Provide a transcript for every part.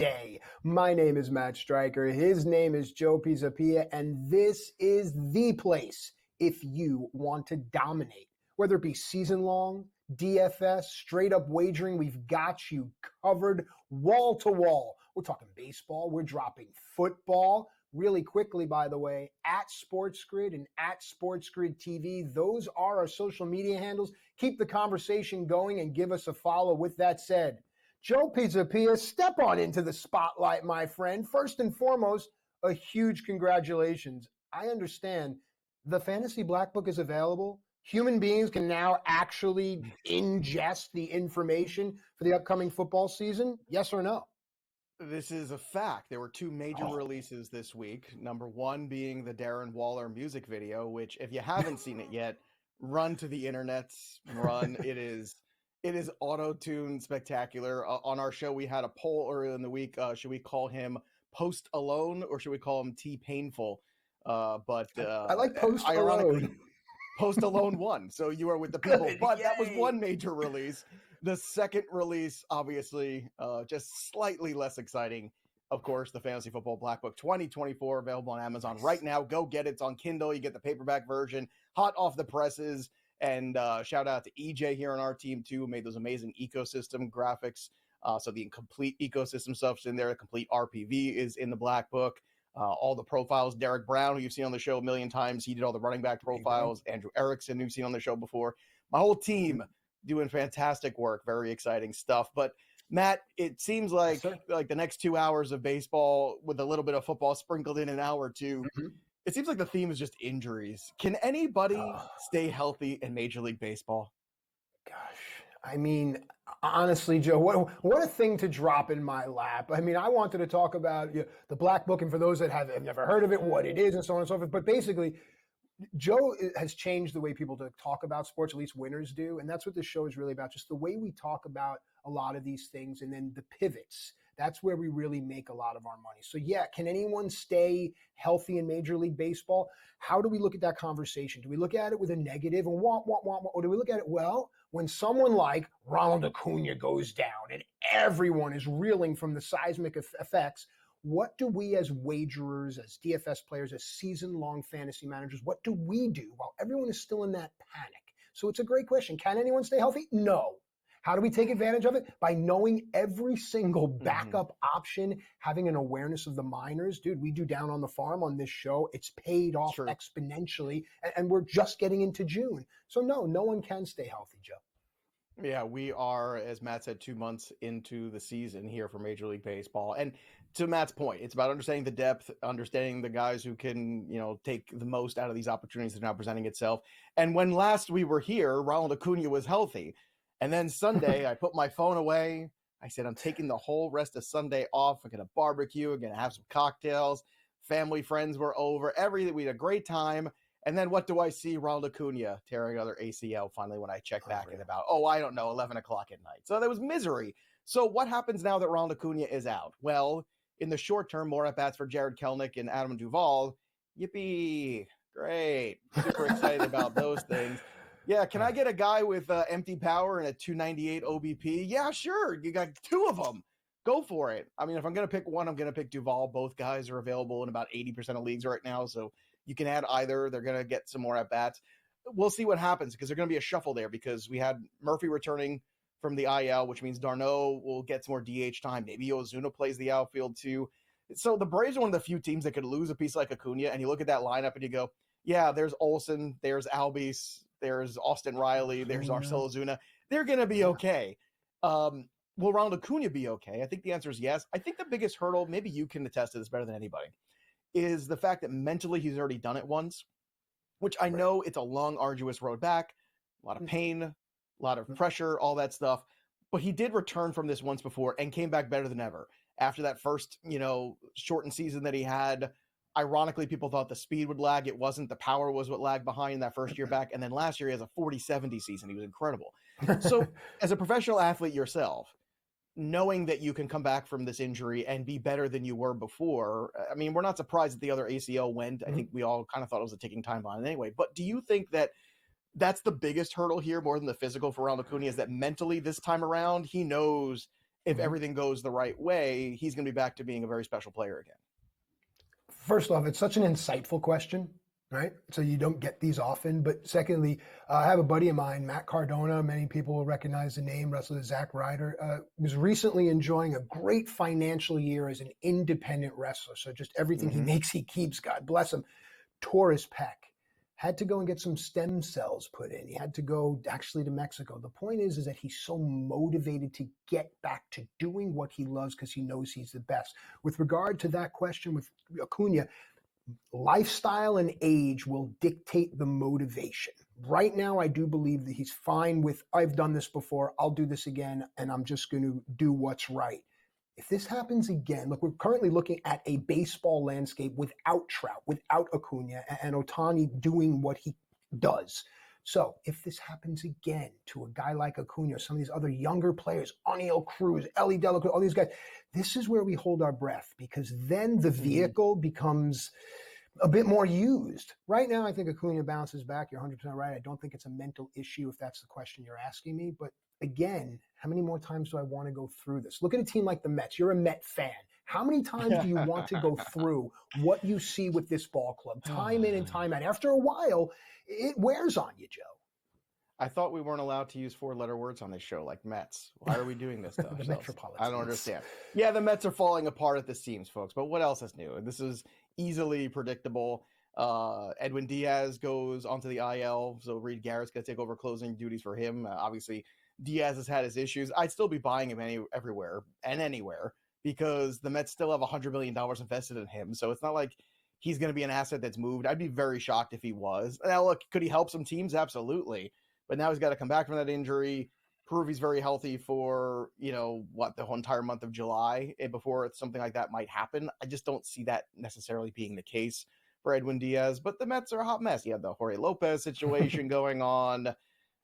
day. My name is Matt Striker. His name is Joe Pisapia, and this is the place if you want to dominate. Whether it be season-long, DFS, straight-up wagering, we've got you covered wall to wall. We're talking baseball. We're dropping football. Really quickly, by the way, at SportsGrid and at SportsGrid TV, those are our social media handles. Keep the conversation going and give us a follow. With that said, Joe Pisapia, step on into the spotlight, my friend. First and foremost, a huge congratulations. I understand the Fantasy Black Book is available. Human beings can now actually ingest the information for the upcoming football season. Yes or no? This is a fact. There were two major releases this week. Number one being the Darren Waller music video, which if you haven't seen it yet, run to the internet, run. It is auto-tuned spectacular. On our show, we had a poll earlier in the week. Should we call him Post Alone or should we call him T Painful? I like Post Alone. Post Alone won. So you are with the people. Good, but yay. That was one major release. The second release, obviously, just slightly less exciting. Of course, the Fantasy Football Black Book 2024 available on Amazon right now. Go get it. It's on Kindle. You get the paperback version, hot off the presses. And shout out to EJ here on our team, too, who made those amazing ecosystem graphics. So the complete ecosystem stuff's in there. The complete RPV is in the Black Book. All the profiles. Derek Brown, who you've seen on the show a million times. He did all the running back profiles. Andrew Erickson, who you've seen on the show before. My whole team doing fantastic work. Very exciting stuff. But Matt, it seems like the next 2 hours of baseball with a little bit of football sprinkled in an hour or two. It seems like the theme is just injuries. Can anybody stay healthy in Major League Baseball? Gosh, I mean, honestly, Joe, what a thing to drop in my lap. I mean, I wanted to talk about the Black Book, and for those that have never heard of it, what it is, and so on and so forth. But basically, Joe has changed the way people talk about sports, at least winners do. And that's what this show is really about, just the way we talk about a lot of these things and then the pivots. That's where we really make a lot of our money. So, yeah, can anyone stay healthy in Major League Baseball? How do we look at that conversation? Do we look at it with a negative and or do we look at it, well, when someone like Ronald Acuna goes down and everyone is reeling from the seismic effects, what do we as wagerers, as DFS players, as season-long fantasy managers, what do we do while everyone is still in that panic? So it's a great question. Can anyone stay healthy? No. How do we take advantage of it? By knowing every single backup option, having an awareness of the minors. Dude, we do Down on the Farm on this show. It's paid off exponentially, and we're just getting into June. So no one can stay healthy, Joe. Yeah, we are, as Matt said, 2 months into the season here for Major League Baseball. And to Matt's point, it's about understanding the depth, understanding the guys who can, take the most out of these opportunities that are now presenting itself. And when last we were here, Ronald Acuna was healthy. And then Sunday, I put my phone away. I said, I'm taking the whole rest of Sunday off. I'm going to barbecue. I'm going to have some cocktails. Family, friends were over. Everything. We had a great time. And then what do I see? Ronald Acuna tearing another ACL finally when I check back at about, 11 o'clock at night. So there was misery. So what happens now that Ronald Acuna is out? Well, in the short term, more at-bats for Jared Kelenic and Adam Duvall. Yippee. Great. Super excited about those things. Yeah, can I get a guy with empty power and a 298 OBP? Yeah, sure. You got two of them. Go for it. I mean, if I'm going to pick one, I'm going to pick Duvall. Both guys are available in about 80% of leagues right now, so you can add either. They're going to get some more at-bats. We'll see what happens because there's going to be a shuffle there because we had Murphy returning from the IL, which means d'Arnaud will get some more DH time. Maybe Ozuna plays the outfield too. So the Braves are one of the few teams that could lose a piece like Acuna, and you look at that lineup and you go, yeah, there's Olsen, there's Albies, there's Austin Riley, there's Marcell Ozuna. They're going to be okay. Will Ronald Acuna be okay? I think the answer is yes. I think the biggest hurdle, maybe you can attest to this better than anybody, is the fact that mentally he's already done it once, which I know it's a long, arduous road back, a lot of pain, a lot of pressure, all that stuff. But he did return from this once before and came back better than ever. After that first, shortened season that he had, ironically, people thought the speed would lag. It wasn't. The power was what lagged behind that first year back. And then last year, he has a 40-70 season. He was incredible. So as a professional athlete yourself, knowing that you can come back from this injury and be better than you were before, I mean, we're not surprised that the other ACL went. I think we all kind of thought it was a ticking time bomb anyway. But do you think that that's the biggest hurdle here, more than the physical for Ronald Acuna, is that mentally this time around, he knows if everything goes the right way, he's going to be back to being a very special player again? First off, it's such an insightful question, right? So you don't get these often. But secondly, I have a buddy of mine, Matt Cardona. Many people will recognize the name, wrestler with Zack Ryder, was recently enjoying a great financial year as an independent wrestler. So just everything he makes, he keeps, God bless him. Tore his pec. Had to go and get some stem cells put in. He had to go actually to Mexico. The point is that he's so motivated to get back to doing what he loves because he knows he's the best. With regard to that question with Acuna, lifestyle and age will dictate the motivation. Right now, I do believe that he's fine with, I've done this before, I'll do this again, and I'm just going to do what's right. If this happens again, look, we're currently looking at a baseball landscape without Trout, without Acuna, and Ohtani doing what he does. So if this happens again to a guy like Acuna, some of these other younger players, Oniel Cruz, Ellie De La Cruz, all these guys, this is where we hold our breath, because then the vehicle becomes a bit more used. Right now, I think Acuna bounces back. You're 100% right. I don't think it's a mental issue, if that's the question you're asking me. But again, how many more times do I want to go through this? Look at a team like the Mets. You're a Met fan. How many times do you want to go through what you see with this ball club, time in and time out? After a while, it wears on you, Joe. I thought we weren't allowed to use 4-letter words on this show, like Mets. Why are we doing this to ourselves? The Metropolitans. I don't understand. Yeah, the Mets are falling apart at the seams, folks. But what else is new? This is easily predictable. Edwin Diaz goes onto the IL, so Reed Garrett's going to take over closing duties for him. Obviously, Diaz has had his issues. I'd still be buying him everywhere and anywhere, because the Mets still have $100 million invested in him. So it's not like he's going to be an asset that's moved. I'd be very shocked if he was. Now, look, could he help some teams? Absolutely. But now he's got to come back from that injury, prove he's very healthy for, the whole entire month of July before something like that might happen. I just don't see that necessarily being the case for Edwin Diaz. But the Mets are a hot mess. You have the Jorge Lopez situation going on.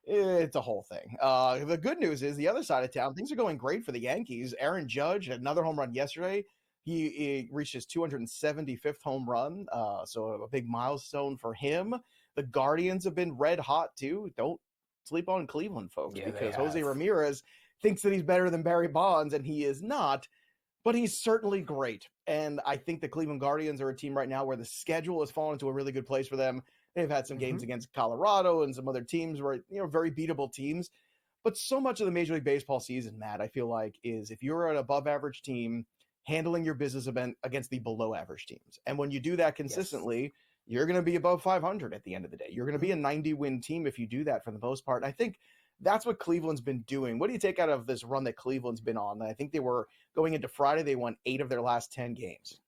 It's a whole thing. The good news is the other side of town, things are going great for the Yankees. Aaron Judge, another home run yesterday. He reached his 275th home run, so a big milestone for him. The Guardians have been red hot, too. Don't sleep on Cleveland, folks, because Jose Ramirez thinks that he's better than Barry Bonds, and he is not, but he's certainly great. And I think the Cleveland Guardians are a team right now where the schedule has fallen into a really good place for them. They've had some games against Colorado and some other teams where, very beatable teams. But so much of the Major League Baseball season, Matt, I feel like, is if you're an above-average team, handling your business against the below-average teams. And when you do that consistently, you're going to be above 500 at the end of the day. You're going to be a 90-win team if you do that for the most part. And I think that's what Cleveland's been doing. What do you take out of this run that Cleveland's been on? I think they were going into Friday, they won 8 of their last 10 games.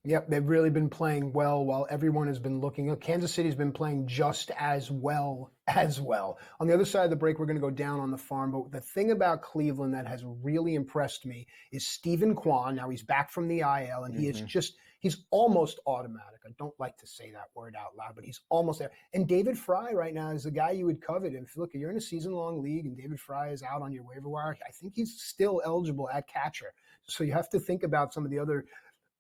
Yep, they've really been playing well while everyone has been looking. Kansas City's been playing just as well as well. On the other side of the break, we're going to go down on the farm. But the thing about Cleveland that has really impressed me is Stephen Kwan. Now he's back from the IL, and he is he's almost automatic. I don't like to say that word out loud, but he's almost there. And David Fry right now is the guy you would covet. If look, you're in a season-long league and David Fry is out on your waiver wire, I think he's still eligible at catcher. So you have to think about some of the other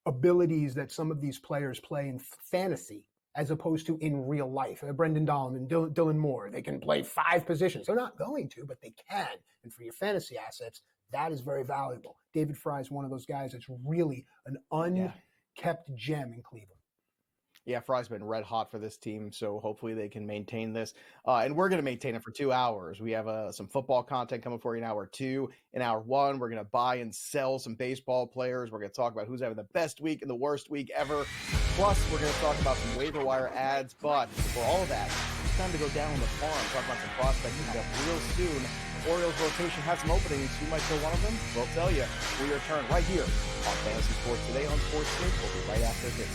abilities that some of these players play in fantasy as opposed to in real life. Brendan Dahlman, Dylan Moore, they can play 5 positions. They're not going to, but they can. And for your fantasy assets, that is very valuable. David Fry is one of those guys that's really an unkept gem in Cleveland. Yeah, Fry's been red hot for this team, so hopefully they can maintain this. And we're going to maintain it for 2 hours. We have some football content coming for you in hour 2. In hour 1, we're going to buy and sell some baseball players. We're going to talk about who's having the best week and the worst week ever. Plus, we're going to talk about some waiver wire ads. But for all of that, it's time to go down on the farm, talk about some prospects coming up real soon. Orioles rotation has some openings. Who might fill one of them? We'll tell you. We return right here on Fantasy Sports Today on SportsGrid. We'll be right after this.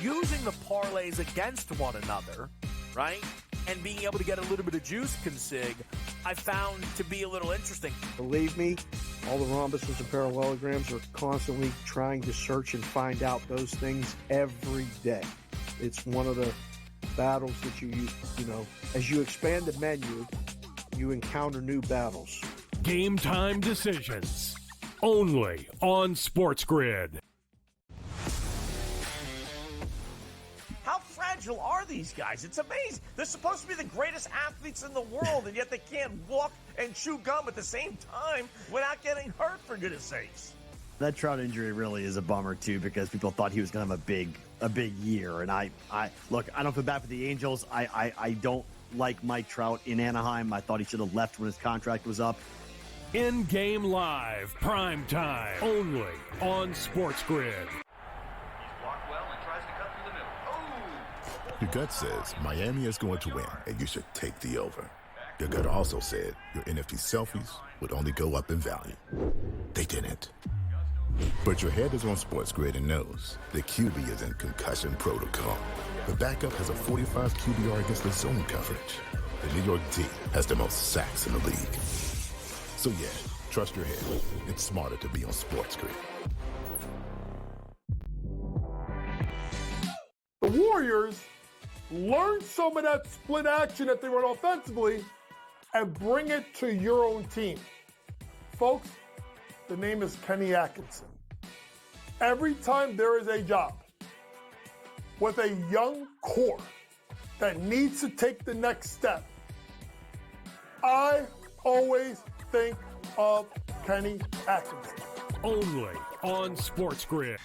Using the parlays against one another, right, and being able to get a little bit of juice consig, I found to be a little interesting. Believe me, all the rhombuses and parallelograms are constantly trying to search and find out those things every day. It's one of the battles that you as you expand the menu, you encounter new battles. Game time decisions. Only on SportsGrid. How fragile are these guys? It's amazing. They're supposed to be the greatest athletes in the world, and yet they can't walk and chew gum at the same time without getting hurt, for goodness sakes. That Trout injury really is a bummer too, because people thought he was going to have a big year. And I look, I don't feel bad for the Angels. I don't like Mike Trout in Anaheim. I thought he should have left when his contract was up. In-game live, prime time, only on SportsGrid. Your gut says Miami is going to win, and you should take the over. Your gut also said your NFT selfies would only go up in value. They didn't. But your head is on SportsGrid and knows the QB is in concussion protocol. The backup has a 45 QBR against the zone coverage. The New York D has the most sacks in the league. So yeah, trust your head. It's smarter to be on SportsGrid. The Warriors learn some of that split action that they run offensively and bring it to your own team. Folks, the name is Kenny Atkinson. Every time there is a job with a young core that needs to take the next step, I always think of Kenny Atkinson. Only on SportsGrid.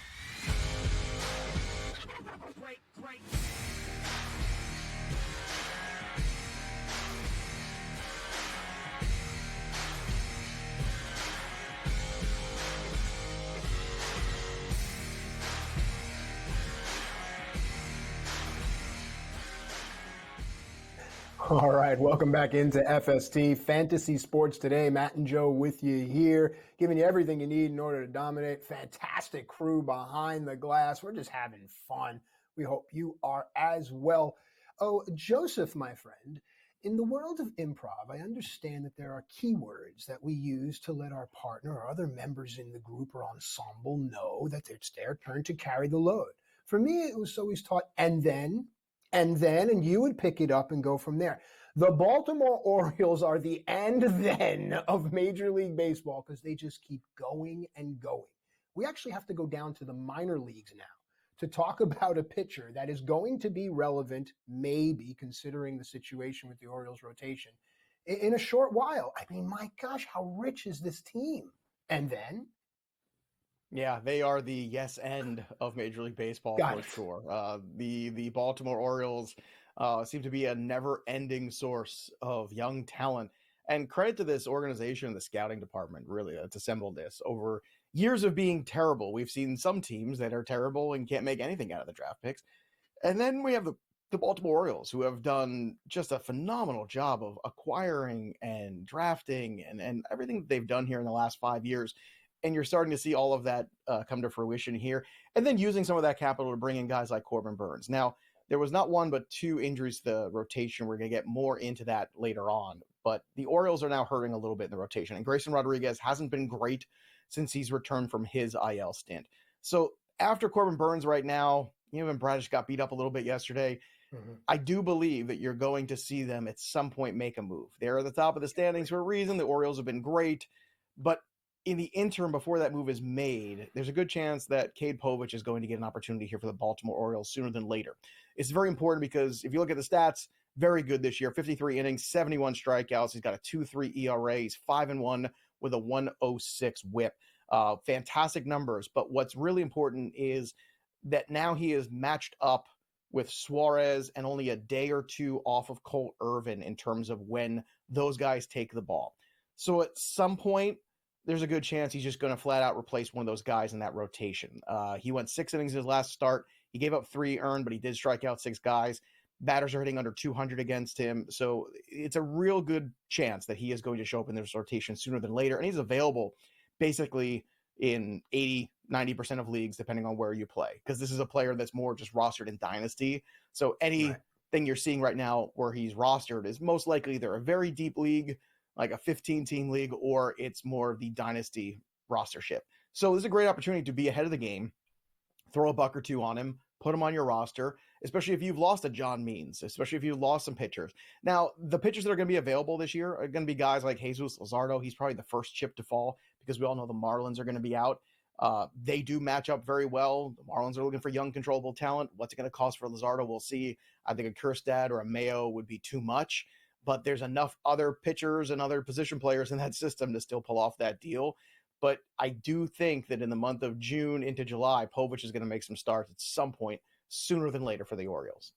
All right, welcome back into FST Fantasy Sports Today. Matt and Joe with you here, giving you everything you need in order to dominate. Fantastic crew behind the glass. We're just having fun. We hope you are as well. Oh, Joseph, my friend, in the world of improv, I understand that there are keywords that we use to let our partner or other members in the group or ensemble know that it's their turn to carry the load. For me, it was always taught, and then, and you would pick it up and go from there. The Baltimore Orioles are the and then of Major League Baseball because they just keep going and going. We actually have to go down to the minor leagues now to talk about a pitcher that is going to be relevant, maybe considering the situation with the Orioles rotation, in a short while. I mean, my gosh, how rich is this team? And then? Yeah, they are the yes end of Major League Baseball for sure. The Baltimore Orioles seem to be a never-ending source of young talent. And credit to this organization, the scouting department, really, that's assembled this over years of being terrible. We've seen some teams that are terrible and can't make anything out of the draft picks. And then we have the Baltimore Orioles, who have done just a phenomenal job of acquiring and drafting and everything that they've done here in the last 5 years. And you're starting to see all of that come to fruition here. And then using some of that capital to bring in guys like Corbin Burns. Now, there was not one but two injuries to the rotation. We're going to get more into that later on. But the Orioles are now hurting a little bit in the rotation. And Grayson Rodriguez hasn't been great since he's returned from his IL stint. So after Corbin Burns right now, even Bradish got beat up a little bit yesterday. Mm-hmm. I do believe that you're going to see them at some point make a move. They're at the top of the standings for a reason. The Orioles have been great. But in the interim, before that move is made, there's a good chance that Cade Povich is going to get an opportunity here for the Baltimore Orioles sooner than later. It's very important because if you look at the stats, very good this year. 53 innings, 71 strikeouts. He's got a 2.3 ERA. He's 5-1 with a 1.06 WHIP. Fantastic numbers. But what's really important is that now he is matched up with Suarez and only a day or two off of Colt Irvin in terms of when those guys take the ball. So at some point, there's a good chance he's just going to flat out replace one of those guys in that rotation. He went 6 innings in his last start. He gave up 3 earned, but he did strike out 6 guys. Batters are hitting under 200 against him. So it's a real good chance that he is going to show up in this rotation sooner than later. And he's available basically in 80, 90% of leagues, depending on where you play. Because this is a player that's more just rostered in Dynasty. So anything you're seeing right now where he's rostered is most likely either a very deep league, like a 15-team league, or it's more of the Dynasty rostership. So this is a great opportunity to be ahead of the game, throw a buck or two on him, put him on your roster, especially if you've lost a John Means, especially if you've lost some pitchers. Now, the pitchers that are going to be available this year are going to be guys like Jesus Luzardo. He's probably the first chip to fall because we all know the Marlins are going to be out. They do match up very well. The Marlins are looking for young, controllable talent. What's it going to cost for Luzardo? We'll see. I think a Kjerstad or a Mayo would be too much, but there's enough other pitchers and other position players in that system to still pull off that deal. But I do think that in the month of June into July, Povich is going to make some starts at some point sooner than later for the Orioles.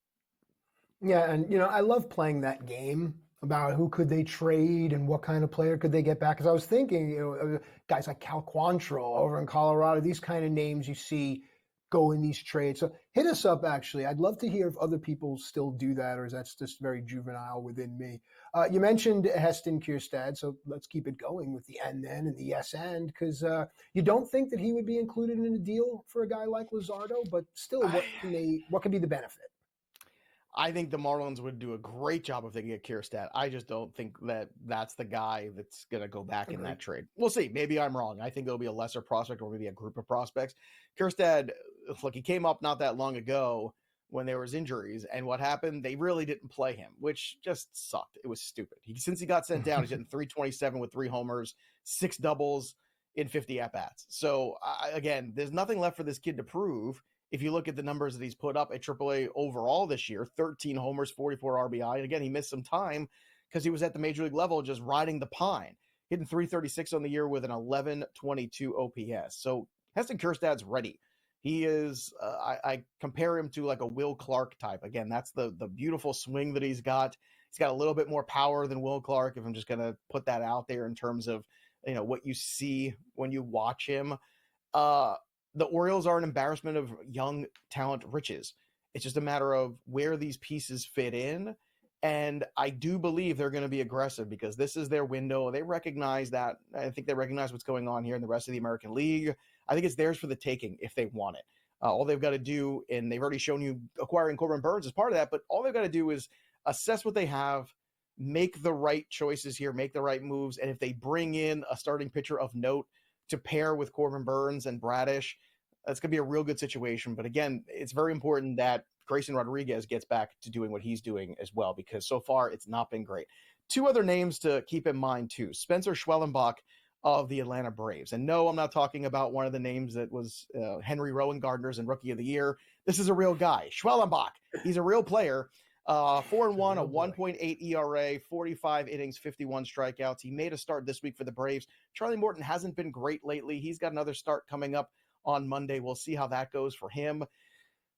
Yeah, and I love playing that game about who could they trade and what kind of player could they get back. Because I was thinking, guys like Cal Quantrill over in Colorado, these kind of names you see go in these trades. So hit us up, actually. I'd love to hear if other people still do that, or is that just very juvenile within me. You mentioned Heston Kjerstad, so let's keep it going with the N then and the yes and, because you don't think that he would be included in a deal for a guy like Luzardo, but still, what can be the benefit? I think the Marlins would do a great job if they get Kjerstad. I just don't think that that's the guy that's going to go back in that trade. We'll see. Maybe I'm wrong. I think it'll be a lesser prospect or maybe a group of prospects. Kjerstad, look, he came up not that long ago when there was injuries, and what happened? They really didn't play him, which just sucked. It was stupid. Since he got sent down, he's hitting 327 with 3 homers, 6 doubles in 50 at-bats. So, again, there's nothing left for this kid to prove. If you look at the numbers that he's put up at AAA overall this year, 13 homers, 44 RBI. And again, he missed some time because he was at the major league level just riding the pine, hitting 336 on the year with an 1122 OPS. So Heston Kjerstad's ready. He is, I compare him to like a Will Clark type. Again, that's the beautiful swing that he's got. He's got a little bit more power than Will Clark, if I'm just going to put that out there in terms of, what you see when you watch him. The Orioles are an embarrassment of young talent riches. It's just a matter of where these pieces fit in. And I do believe they're going to be aggressive because this is their window. They recognize that. I think they recognize what's going on here in the rest of the American League. I think it's theirs for the taking if they want it. All they've got to do, and they've already shown you acquiring Corbin Burns as part of that, but all they've got to do is assess what they have, make the right choices here, make the right moves. And if they bring in a starting pitcher of note to pair with Corbin Burns and Bradish, that's going to be a real good situation. But again, it's very important that Grayson Rodriguez gets back to doing what he's doing as well, because so far it's not been great. 2 other names to keep in mind too. Spencer Schwellenbach of the Atlanta Braves. And no, I'm not talking about one of the names that was Henry Rowan-Gardner's and Rookie of the Year. This is a real guy. Schwellenbach, he's a real player. 4-1, a 1.8 ERA, 45 innings, 51 strikeouts. He made a start this week for the Braves. Charlie Morton hasn't been great lately. He's got another start coming up on Monday. We'll see how that goes for him.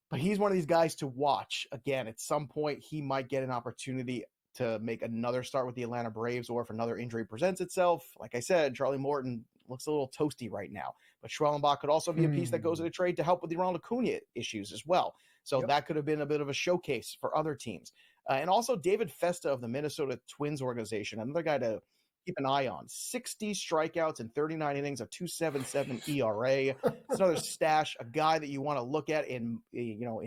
But he's one of these guys to watch. Again, at some point, he might get an opportunity to make another start with the Atlanta Braves, or if another injury presents itself. Like I said, Charlie Morton looks a little toasty right now. But Schwellenbach could also be a piece that goes in a trade to help with the Ronald Acuna issues as well. So that could have been a bit of a showcase for other teams. And also David Festa of the Minnesota Twins organization, another guy to keep an eye on. 60 strikeouts in 39 innings, a 2.77 ERA. It's another stash, a guy that you want to look at in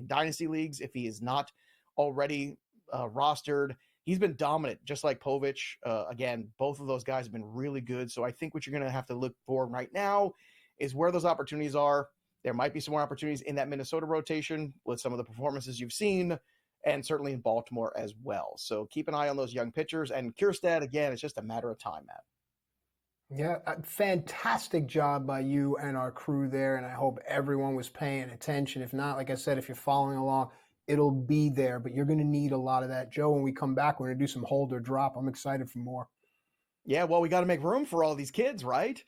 dynasty leagues if he is not already rostered. He's been dominant, just like Povich. Again, both of those guys have been really good. So I think what you're going to have to look for right now is where those opportunities are. There might be some more opportunities in that Minnesota rotation with some of the performances you've seen, and certainly in Baltimore as well. So keep an eye on those young pitchers. And Kjerstad, again, it's just a matter of time, Matt. Yeah, fantastic job by you and our crew there, and I hope everyone was paying attention. If not, like I said, if you're following along, it'll be there, but you're going to need a lot of that. Joe, when we come back, we're going to do some hold or drop. I'm excited for more. Yeah, well, we got to make room for all these kids, right?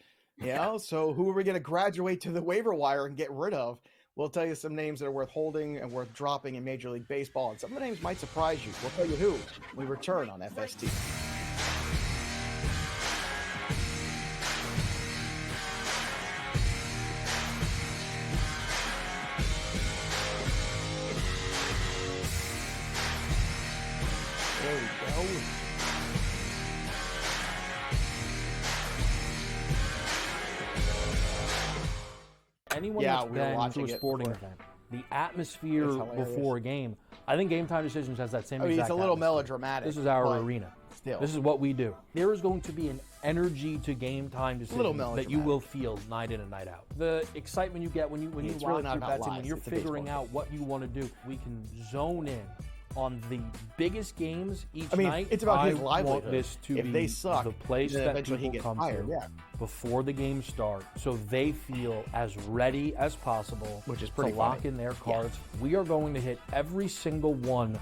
So who are we going to graduate to the waiver wire and get rid of? We'll tell you some names that are worth holding and worth dropping in Major League Baseball, and some of the names might surprise you. We'll tell you who when we return on FST. There we go. Anyone that's been to a sporting event, the atmosphere before a game, I think Game Time Decisions has that same exact it's a little atmosphere. melodramatic. This is our arena. Still. This is what we do. There is going to be an energy to game time decisions that you will feel night in and night out. The excitement you get when you lock really your bets and when you're figuring out what you want to do. We can zone in on the biggest games each night. It's about his livelihood. Want this to if be they suck, the place that eventually people he gets come fired. to Yeah. before the games start, so they feel as ready as possible, which is pretty to lock in their cards. Yeah. We are going to hit every single one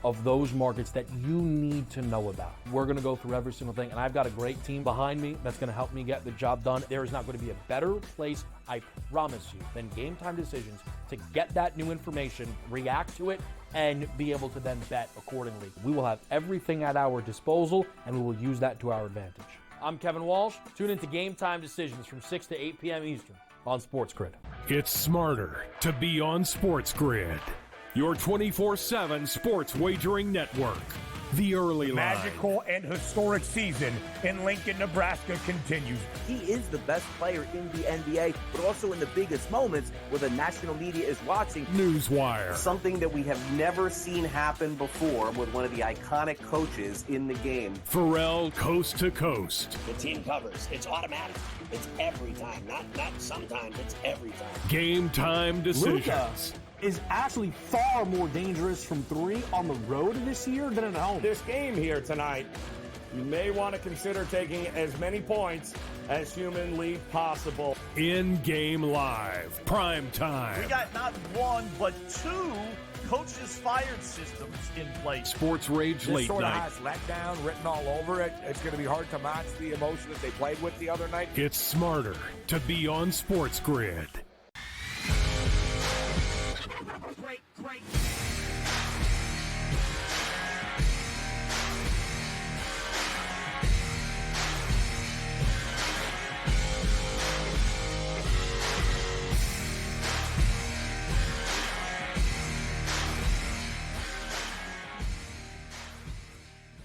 of those markets that you need to know about. We're going to go through every single thing, and I've got a great team behind me that's going to help me get the job done. There is not going to be a better place, I promise you, than Game Time Decisions to get that new information, react to it, and be able to then bet accordingly. We will have everything at our disposal, and we will use that to our advantage. I'm Kevin Walsh. Tune into Game Time Decisions from 6 to 8 p.m. Eastern on SportsGrid. It's smarter to be on SportsGrid, your 24/7 sports wagering network. The early line. Magical and historic season in Lincoln, Nebraska continues. He is the best player in the NBA, but also in the biggest moments where the national media is watching. Newswire. Something that we have never seen happen before with one of the iconic coaches in the game. Pharrell, coast to coast. The team covers. It's automatic. It's every time. Not sometimes. It's every time. Game Time Decisions. Luka is actually far more dangerous from three on the road this year than at home. This game here tonight, you may want to consider taking as many points as humanly possible. In-game live, prime time. We got not one, but two coaches fired systems in place. Sports Rage Late sort Night. of has letdown written all over it. It's going to be hard to match the emotion that they played with the other night. It's smarter to be on SportsGrid. Great.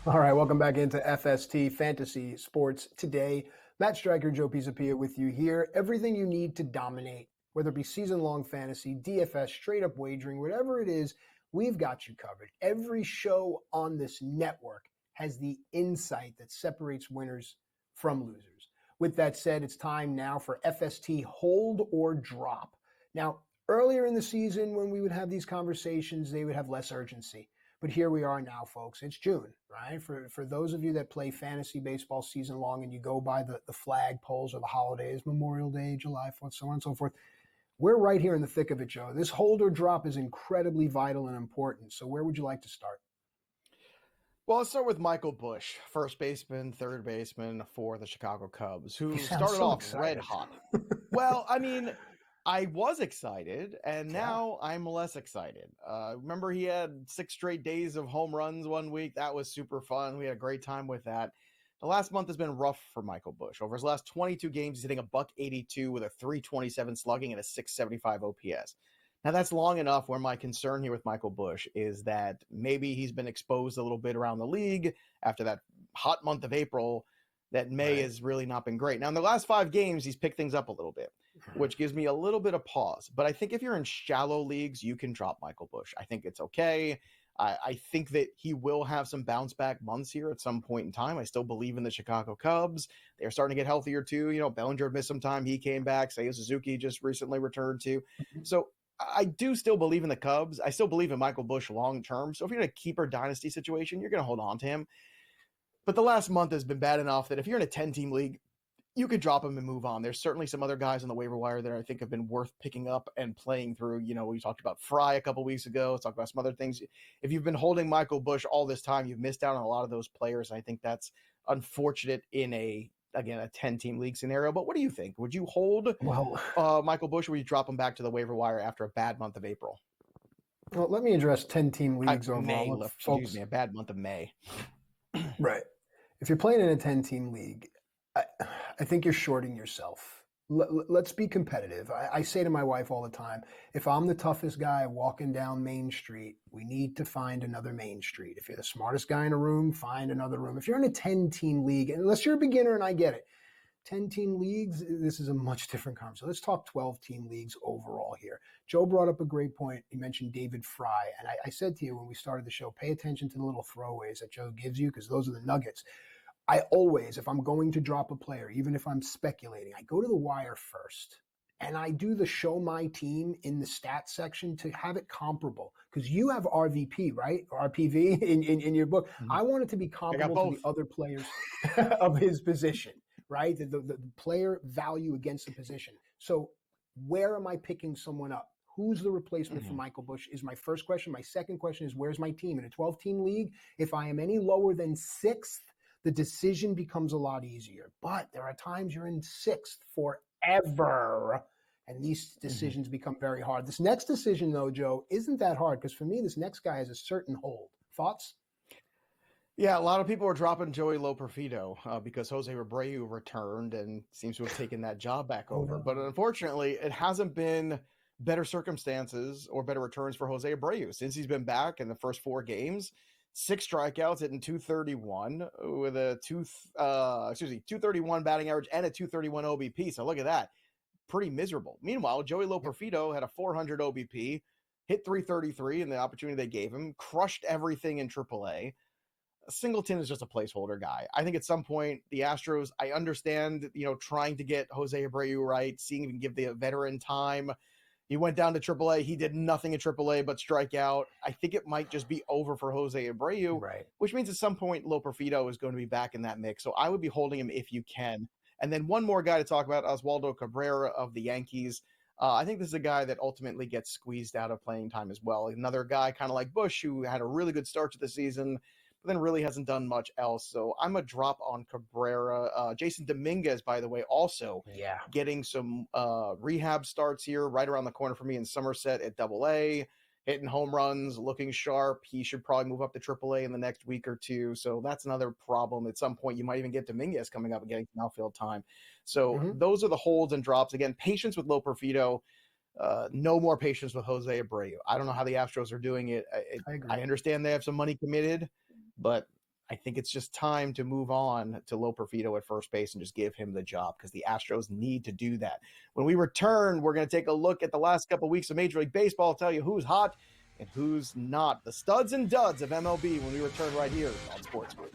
All right, welcome back into FST Fantasy Sports Today. Matt Striker, Joe Pisapia with you here. Everything you need to dominate, whether it be season-long fantasy, DFS, straight-up wagering, whatever it is, we've got you covered. Every show on this network has the insight that separates winners from losers. With that said, it's time now for FST Hold or Drop. Now, earlier in the season when we would have these conversations, they would have less urgency. But here we are now, folks. It's June, right? For those of you that play fantasy baseball season long and you go by the flag poles or the holidays, Memorial Day, July 4th, so on and so forth, we're right here in the thick of it, Joe. This hold or drop is incredibly vital and important. So where would you like to start? Well, let's start with Michael Busch, first baseman, third baseman for the Chicago Cubs, who started off red hot. Well, I mean, I was excited, and now I'm less excited. Remember, he had 6 straight days of home runs one week. That was super fun. We had a great time with that. The last month has been rough for Michael Busch. Over his last 22 games, he's hitting a .182 with a .327 slugging and a .675 OPS. Now, that's long enough where my concern here with Michael Busch is that maybe he's been exposed a little bit around the league after that hot month of April, that May has really not been great. Now, in the last 5 games, he's picked things up a little bit, which gives me a little bit of pause. But I think if you're in shallow leagues, you can drop Michael Busch. I think it's okay. I think that he will have some bounce back months here at some point in time. I still believe in the Chicago Cubs. They're starting to get healthier too. You know, Bellinger missed some time. He came back. Seiya Suzuki just recently returned too. So I do still believe in the Cubs. I still believe in Michael Busch long term. So if you're in a keeper dynasty situation, you're going to hold on to him. But the last month has been bad enough that if you're in a 10-team league, you could drop him and move on. There's certainly some other guys on the waiver wire that I think have been worth picking up and playing through. You know, we talked about Fry a couple weeks ago. Let's talk about some other things. If you've been holding Michael Busch all this time, you've missed out on a lot of those players. I think that's unfortunate in a 10-team league scenario. But what do you think? Would you hold Michael Busch, or would you drop him back to the waiver wire after a bad month of April? Well, let me address 10-team leagues overall. Excuse me, a bad month of May. Right. If you're playing in a 10-team league, I think you're shorting yourself. Let's be competitive. I say to my wife all the time, if I'm the toughest guy walking down Main Street, we need to find another Main Street. If you're the smartest guy in a room, find another room. If you're in a 10-team league, unless you're a beginner, and I get it, 10-team leagues, this is a much different conversation. Let's talk 12-team leagues overall here. Joe brought up a great point. He mentioned David Fry. And I said to you when we started the show, pay attention to the little throwaways that Joe gives you because those are the nuggets. I always, if I'm going to drop a player, even if I'm speculating, I go to the wire first. And I do the show my team in the stats section to have it comparable. Because you have RVP, right? RPV in your book. Mm-hmm. I want it to be comparable to the other players of his position, right? The player value against the position. So where am I picking someone up? Who's the replacement for Michael Bush is my first question. My second question is, where's my team? In a 12-team league, if I am any lower than 6th, the decision becomes a lot easier. But there are times you're in 6th forever, and these decisions become very hard. This next decision, though, Joe, isn't that hard because for me, this next guy has a certain hold. Thoughts? Yeah, a lot of people are dropping Joey Loperfido because Jose Abreu returned and seems to have taken that job back over. But unfortunately, it hasn't been better circumstances or better returns for Jose Abreu since he's been back in the first 4 games. 6 strikeouts, hitting .231 with a 231 batting average and a 231 OBP. So look at that. Pretty miserable. Meanwhile, Joey Loperfido had a 400 OBP, hit .333 in the opportunity they gave him, crushed everything in AAA. Singleton is just a placeholder guy. I think at some point, the Astros, I understand, trying to get Jose Abreu right, seeing if he can give the veteran time. He went down to AAA. He did nothing in AAA but strike out. I think it might just be over for Jose Abreu, which means at some point Loperfido is going to be back in that mix. So I would be holding him if you can. And then one more guy to talk about, Oswaldo Cabrera of the Yankees. I think this is a guy that ultimately gets squeezed out of playing time as well. Another guy kind of like Bush who had a really good start to the season, but then really hasn't done much else. So I'm a drop on Cabrera. Jason Dominguez, by the way, also getting some rehab starts here right around the corner for me in Somerset at AA, hitting home runs, looking sharp. He should probably move up to AAA in the next week or two. So that's another problem. At some point, you might even get Dominguez coming up and getting some outfield time. So those are the holds and drops. Again, patience with Loperfido. No more patience with Jose Abreu. I don't know how the Astros are doing it. I understand they have some money committed, but I think it's just time to move on to Loperfido at first base and just give him the job because the Astros need to do that. When we return, we're going to take a look at the last couple of weeks of Major League Baseball, tell you who's hot and who's not. The studs and duds of MLB when we return right here on SportsGrid.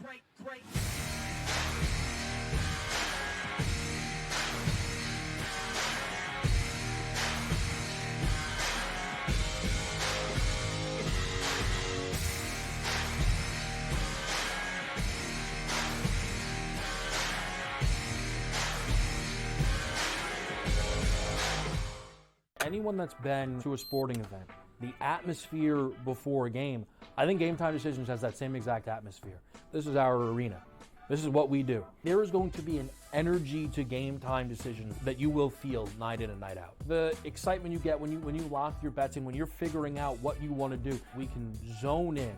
Anyone that's been to a sporting event, the atmosphere before a game, I think Game Time Decisions has that same exact atmosphere. This is our arena. This is what we do. There is going to be an energy to Game Time Decisions that you will feel night in and night out. The excitement you get when you lock your bets in, when you're figuring out what you want to do, we can zone in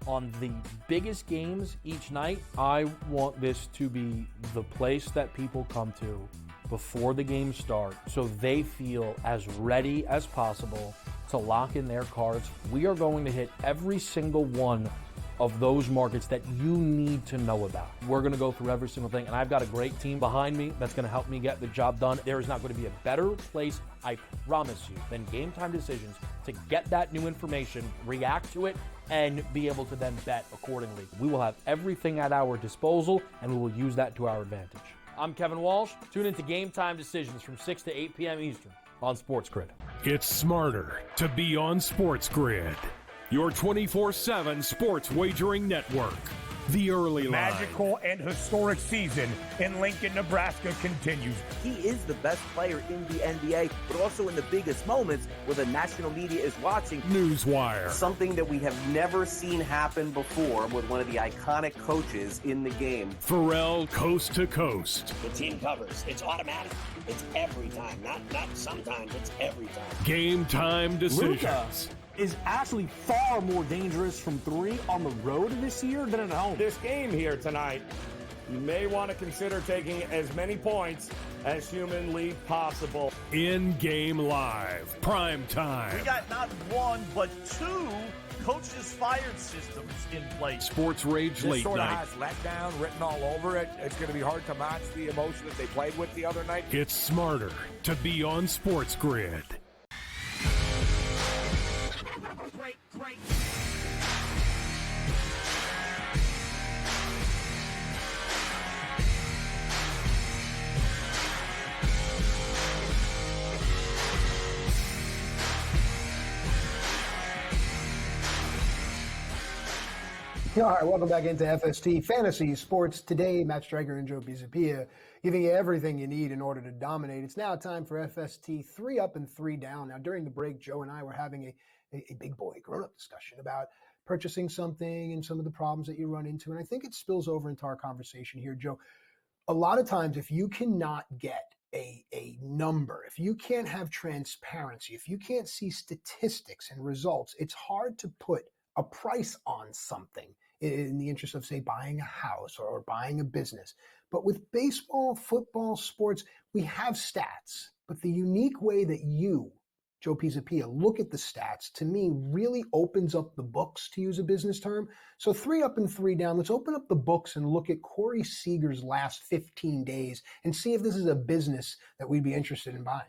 on the biggest games each night. I want this to be the place that people come to before the games start so they feel as ready as possible to lock in their cards. We are going to hit every single one of those markets that you need to know about. We're going to go through every single thing, and I've got a great team behind me that's going to help me get the job done. There is not going to be a better place, I promise you, than Game Time Decisions to get that new information, react to it, and be able to then bet accordingly. We will have everything at our disposal, and we will use that to our advantage. I'm Kevin Walsh. Tune into Game Time Decisions from 6 to 8 p.m. Eastern on SportsGrid. It's smarter to be on SportsGrid, your 24/7 sports wagering network. The early line. Magical and historic season in Lincoln, Nebraska continues. He is the best player in the NBA, but also in the biggest moments where the national media is watching. Newswire. Something that we have never seen happen before with one of the iconic coaches in the game. Pharrell Coast to Coast. The team covers. It's automatic. It's every time. Not sometimes. It's every time. Game Time Decisions. Luka is actually far more dangerous from 3 on the road this year than at home. This game here tonight, you may want to consider taking as many points as humanly possible. In-game live, prime time. We got not one, but 2 coaches fired systems in place. Sports Rage This Late sort of Night. has letdown written all over it. It's going to be hard to match the emotion that they played with the other night. It's smarter to be on SportsGrid. Great. All right, welcome back into FST Fantasy Sports Today. Matt Striker and Joe Pisapia giving you everything you need in order to dominate. It's now time for FST 3 Up and 3 Down. Now, during the break, Joe and I were having a big boy grown-up discussion about purchasing something and some of the problems that you run into. And I think it spills over into our conversation here, Joe. A lot of times, if you cannot get a number, if you can't have transparency, if you can't see statistics and results, it's hard to put a price on something in the interest of, say, buying a house or buying a business. But with baseball, football, sports, we have stats. But the unique way that you, Joe Pisapia, look at the stats, to me, really opens up the books, to use a business term. So 3 up and 3 down. Let's open up the books and look at Corey Seager's last 15 days and see if this is a business that we'd be interested in buying.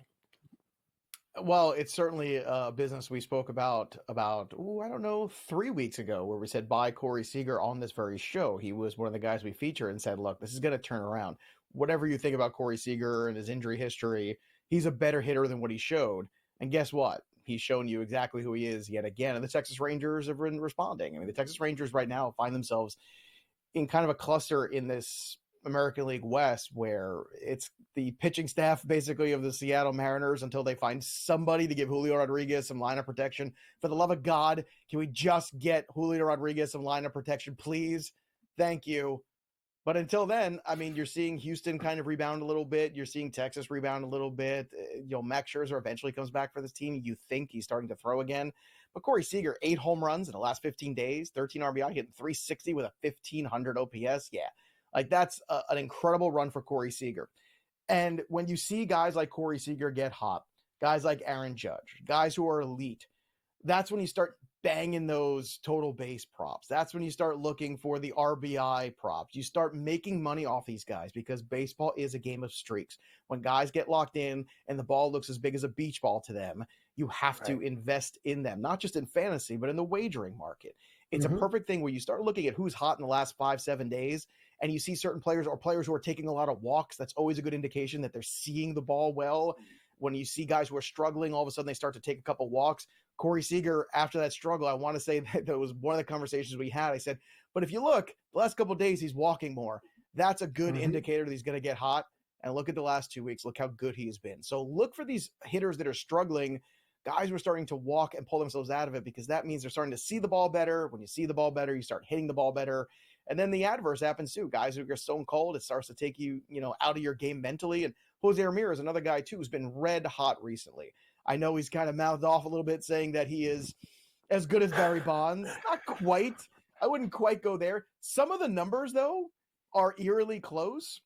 Well, it's certainly a business we spoke about, I don't know, 3 weeks ago, where we said buy Corey Seager on this very show. He was one of the guys we featured and said, look, this is going to turn around. Whatever you think about Corey Seager and his injury history, he's a better hitter than what he showed. And guess what? He's shown you exactly who he is yet again. And the Texas Rangers have been responding. I mean, the Texas Rangers right now find themselves in kind of a cluster in this American League West, where it's the pitching staff basically of the Seattle Mariners until they find somebody to give Julio Rodriguez some lineup protection. For the love of God, can we just get Julio Rodriguez some lineup protection, please? Thank you. But until then, I mean, you're seeing Houston kind of rebound a little bit. You're seeing Texas rebound a little bit. Max Scherzer eventually comes back for this team. You think he's starting to throw again. But Corey Seager, 8 home runs in the last 15 days, 13 RBI, hitting 360 with a 1,500 OPS. Yeah. Like, that's an incredible run for Corey Seager. And when you see guys like Corey Seager get hot, guys like Aaron Judge, guys who are elite, that's when you start banging those total base props. That's when you start looking for the RBI props. You start making money off these guys, because baseball is a game of streaks. When guys get locked in and the ball looks as big as a beach ball to them, you have to invest in them, not just in fantasy, but in the wagering market. It's a perfect thing where you start looking at who's hot in the last 5-7 days, and you see certain players or players who are taking a lot of walks. That's always a good indication that they're seeing the ball well. When you see guys who are struggling, all of a sudden they start to take a couple walks. Corey Seager, after that struggle, I want to say that was one of the conversations we had. I said, but if you look, the last couple of days, he's walking more. That's a good indicator that he's going to get hot. And look at the last 2 weeks. Look how good he has been. So look for these hitters that are struggling. Guys were starting to walk and pull themselves out of it, because that means they're starting to see the ball better. When you see the ball better, you start hitting the ball better. And then the adverse happens too. Guys who are stone cold, it starts to take you, out of your game mentally. And Jose Ramirez, another guy too, who's been red hot recently. I know he's kind of mouthed off a little bit, saying that he is as good as Barry Bonds. Not quite. I wouldn't quite go there. Some of the numbers, though, are eerily close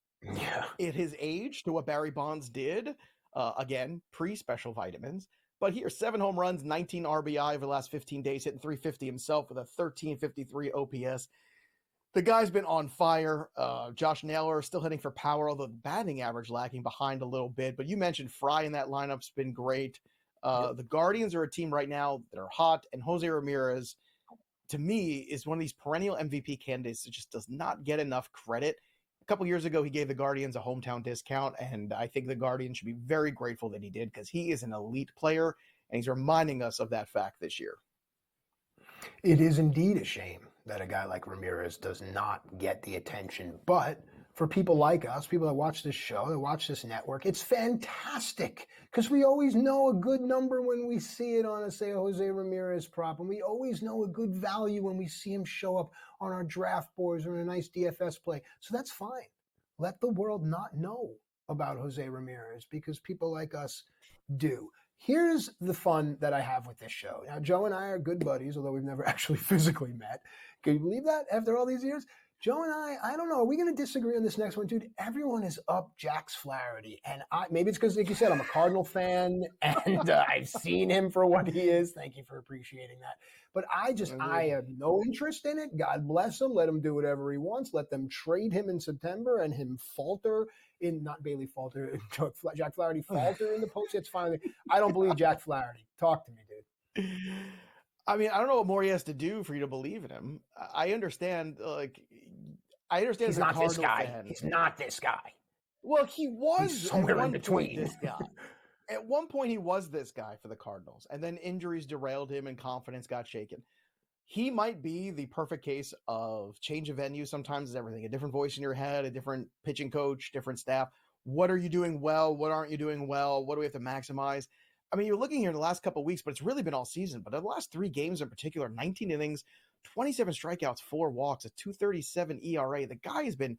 at his age to what Barry Bonds did. Again, pre-special vitamins. But here, 7 home runs, 19 RBI over the last 15 days, hitting 350 himself with a 1353 OPS. The guy's been on fire. Josh Naylor still hitting for power, although the batting average lagging behind a little bit. But you mentioned Fry in that lineup's been great. The Guardians are a team right now that are hot, and Jose Ramirez, to me, is one of these perennial MVP candidates that just does not get enough credit. A couple years ago, he gave the Guardians a hometown discount, and I think the Guardians should be very grateful that he did, because he is an elite player, and he's reminding us of that fact this year. It is indeed a shame that a guy like Ramirez does not get the attention. But for people like us, people that watch this show, that watch this network, it's fantastic, because we always know a good number when we see it on, say, a Jose Ramirez prop, and we always know a good value when we see him show up on our draft boards or in a nice DFS play. So that's fine. Let the world not know about Jose Ramirez, because people like us do. Here's the fun that I have with this show. Now, Joe and I are good buddies, although we've never actually physically met. Can you believe that after all these years? Joe and I don't know. Are we going to disagree on this next one, dude? Everyone is up Jack's Flaherty. And maybe it's because, like you said, I'm a Cardinal fan and I've seen him for what he is. Thank you for appreciating that. But I have no interest in it. God bless him. Let him do whatever he wants. Let them trade him in September and him falter not Bailey falter, Jack Flaherty falter in the post. It's fine. I don't believe Jack Flaherty. Talk to me, dude. I mean, I don't know what more he has to do for you to believe in him. I understand, I understand he's not this guy. Fan. He's not this guy. Well, he was he's somewhere in between. This guy. At one point, he was this guy for the Cardinals, and then injuries derailed him, and confidence got shaken. He might be the perfect case of change of venue. Sometimes it's everything. A different voice in your head, a different pitching coach, different staff. What are you doing well? What aren't you doing well? What do we have to maximize? I mean, you're looking here in the last couple of weeks, but it's really been all season. But in the last 3 games in particular, 19 innings, 27 strikeouts, 4 walks, a 2.37 ERA. The guy has been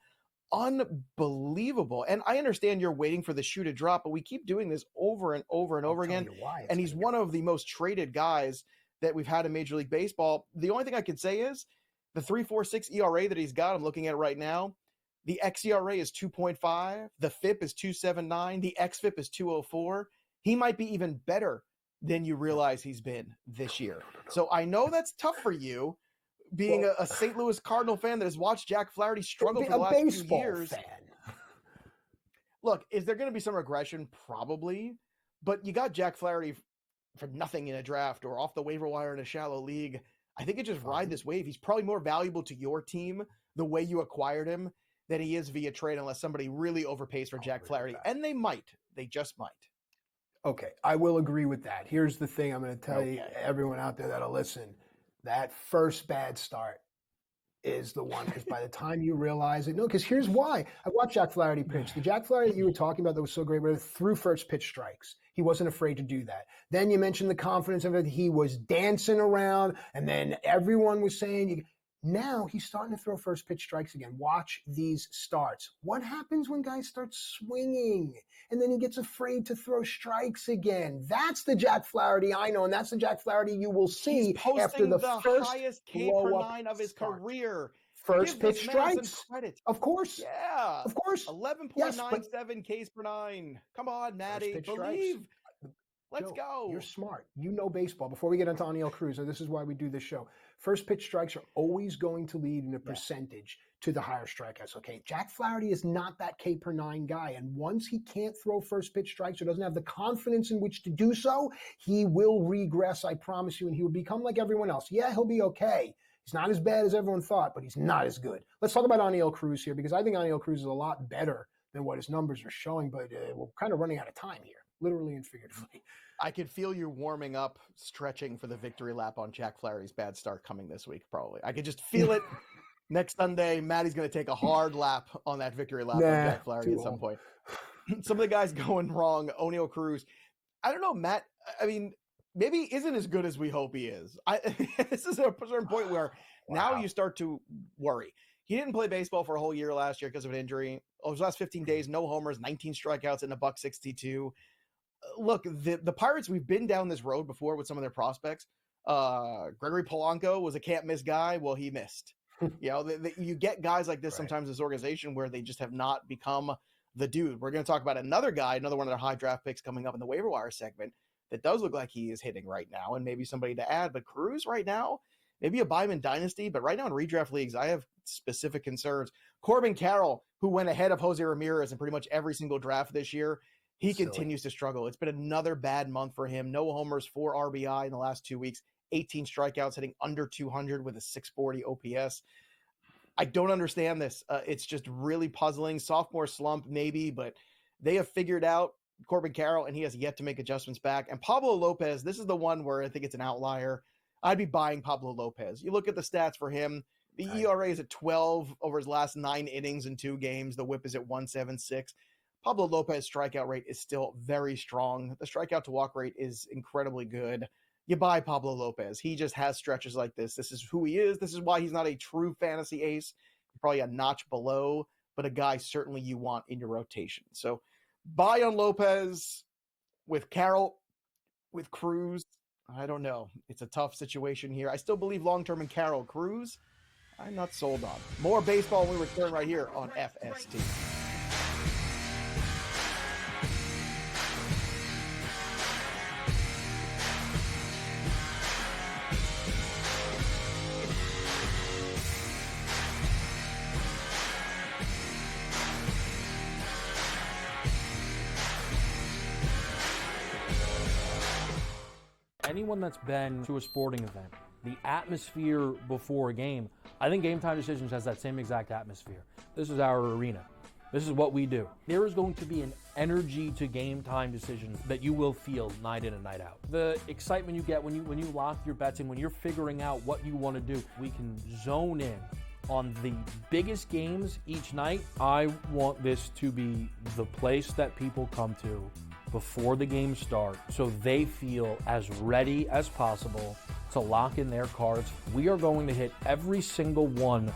unbelievable. And I understand you're waiting for the shoe to drop, but we keep doing this over and over and over again. And he's one of the most traded guys that we've had in Major League Baseball. The only thing I can say is the 3.46 ERA that he's got, I'm looking at it right now. The xERA is 2.5. The FIP is 2.79. The xFIP is 2.04. He might be even better than you realize he's been this year. So I know that's tough for you, being a St. Louis Cardinal fan that has watched Jack Flaherty struggle for the last few years. Fan. Look, is there going to be some regression? Probably. But you got Jack Flaherty for nothing in a draft or off the waiver wire in a shallow league. I think it just ride this wave. He's probably more valuable to your team the way you acquired him than he is via trade, unless somebody really overpays for Jack Flaherty. And they might. They just might. Okay, I will agree with that. Here's the thing I'm going to tell you, everyone out there that'll listen. That first bad start is the one, because by the time you realize it, because here's why. I watched Jack Flaherty pitch. The Jack Flaherty that you were talking about that was so great, threw first pitch strikes. He wasn't afraid to do that. Then you mentioned the confidence of it. He was dancing around, and then everyone was saying, now he's starting to throw first pitch strikes again. Watch these starts. What happens when guys start swinging and then he gets afraid to throw strikes again? That's the Jack Flaherty I know, and that's the Jack Flaherty you will see after the first highest K per 9 of his career. First pitch strikes. Of course. Yeah. Of course. 11.97 Ks per 9. Come on, Matty. Believe. Let's go. You're smart. You know baseball. Before we get into Aniel Cruz, and this is why we do this show, first pitch strikes are always going to lead in a percentage to the higher strikeouts, okay? Jack Flaherty is not that K per 9 guy, and once he can't throw first pitch strikes or doesn't have the confidence in which to do so, he will regress, I promise you, and he will become like everyone else. Yeah, he'll be okay. He's not as bad as everyone thought, but he's not as good. Let's talk about Aniel Cruz here, because I think Aniel Cruz is a lot better than what his numbers are showing, but we're kind of running out of time here, literally and figuratively. I could feel you warming up, stretching for the victory lap on Jack Flaherty's bad start coming this week, probably. I could just feel it. Next Sunday, Matty's going to take a hard lap on that victory lap on Jack Flaherty at some point. Some of the guys going wrong, Aniel Cruz. I don't know, Matt. I mean, maybe he isn't as good as we hope he is. This is a certain point where now you start to worry. He didn't play baseball for a whole year last year because of an injury. His last 15 days, no homers, 19 strikeouts, and a $1.62. Look, the Pirates, we've been down this road before with some of their prospects. Gregory Polanco was a can't-miss guy. Well, he missed. You get guys like this sometimes in this organization where they just have not become the dude. We're going to talk about another guy, another one of their high draft picks coming up in the waiver wire segment that does look like he is hitting right now, and maybe somebody to add. But Cruz right now, maybe a buy him in Dynasty, but right now in redraft leagues, I have specific concerns. Corbin Carroll, who went ahead of Jose Ramirez in pretty much every single draft this year, he continues to struggle. It's been another bad month for him. No homers, 4 RBI in the last 2 weeks, 18 strikeouts, hitting under 200 with a 640 OPS. I don't understand this. It's just really puzzling. Sophomore slump, maybe, but they have figured out Corbin Carroll, and he has yet to make adjustments back. And Pablo Lopez, this is the one where I think it's an outlier. I'd be buying Pablo Lopez. You look at the stats for him. The ERA is at 12 over his last 9 innings in 2 games. The whip is at 1.76. Pablo Lopez's strikeout rate is still very strong. The strikeout to walk rate is incredibly good. You buy Pablo Lopez. He just has stretches like this. This is who he is. This is why he's not a true fantasy ace. Probably a notch below, but a guy certainly you want in your rotation. So buy on Lopez with Carroll, with Cruz. I don't know. It's a tough situation here. I still believe long-term in Carroll. Cruz, I'm not sold on. More baseball when we return right here on FST. Anyone that's been to a sporting event, the atmosphere before a game, I think Game Time Decisions has that same exact atmosphere. This is our arena. This is what we do. There is going to be an energy to Game Time Decisions that you will feel night in and night out. The excitement you get when you lock your bets in, when you're figuring out what you want to do, we can zone in on the biggest games each night. I want this to be the place that people come to before the games start so they feel as ready as possible to lock in their cards. We are going to hit every single one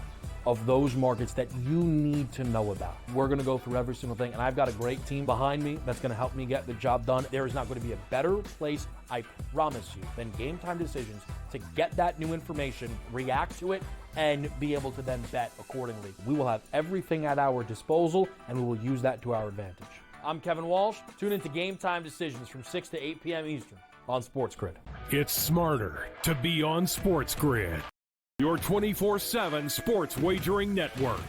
of those markets that you need to know about. We're going to go through every single thing, and I've got a great team behind me that's going to help me get the job done. There is not going to be a better place, I promise you, than Game Time Decisions to get that new information, react to it, and be able to then bet accordingly. We will have everything at our disposal, and we will use that to our advantage. I'm Kevin Walsh. Tune into Game Time Decisions from 6 to 8 p.m. Eastern on SportsGrid. It's smarter to be on SportsGrid, your 24/7 sports wagering network.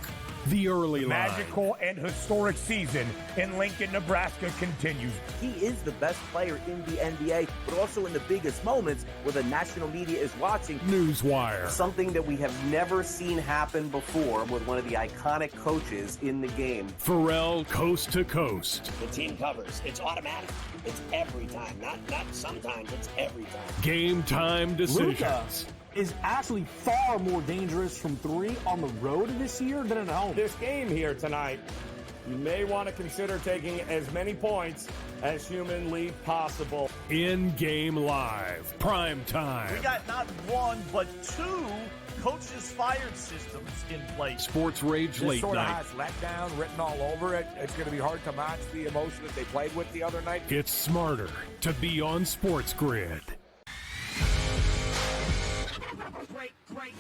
The early line. Magical and historic season in Lincoln, Nebraska continues. He is the best player in the NBA, but also in the biggest moments where the national media is watching. Newswire. Something that we have never seen happen before with one of the iconic coaches in the game. Pharrell coast to coast. The team covers. It's automatic. It's every time. Not sometimes. It's every time. Game Time Decisions. Luka is actually far more dangerous from three on the road this year than at home. This game here tonight, you may want to consider taking as many points as humanly possible. In-game live. Prime time. We got not one, but two coaches fired systems in place. Sports Rage This Late sort of Night. has letdown written all over it. It's going to be hard to match the emotion that they played with the other night. It's smarter to be on SportsGrid. Great.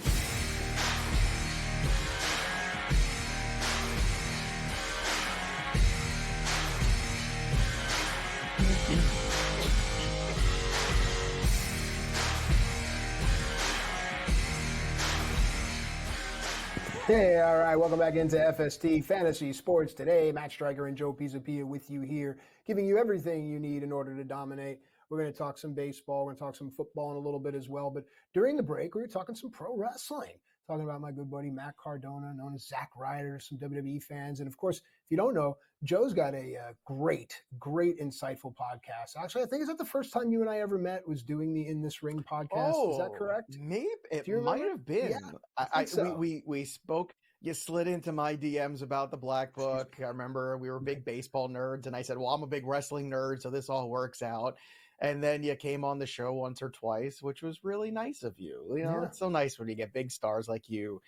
Hey, all right, welcome back into FST Fantasy Sports Today. Matt Striker and Joe Pisapia with you here, giving you everything you need in order to dominate. We're going to talk some baseball. We're going to talk some football in a little bit as well. But during the break, we were talking some pro wrestling, talking about my good buddy Matt Cardona, known as Zack Ryder, some WWE fans. And of course, if you don't know, Joe's got a great, insightful podcast. Actually, I think is that the first time you and I ever met was doing the In This Ring podcast. Is that correct? Maybe it you might remember? have been. Yeah, I think so. We spoke. You slid into my DMs about the Black Book. I remember we were big baseball nerds, and I said, "Well, I'm a big wrestling nerd, so this all works out." And then you came on the show once or twice, which was really nice of you. You know, It's so nice when you get big stars like you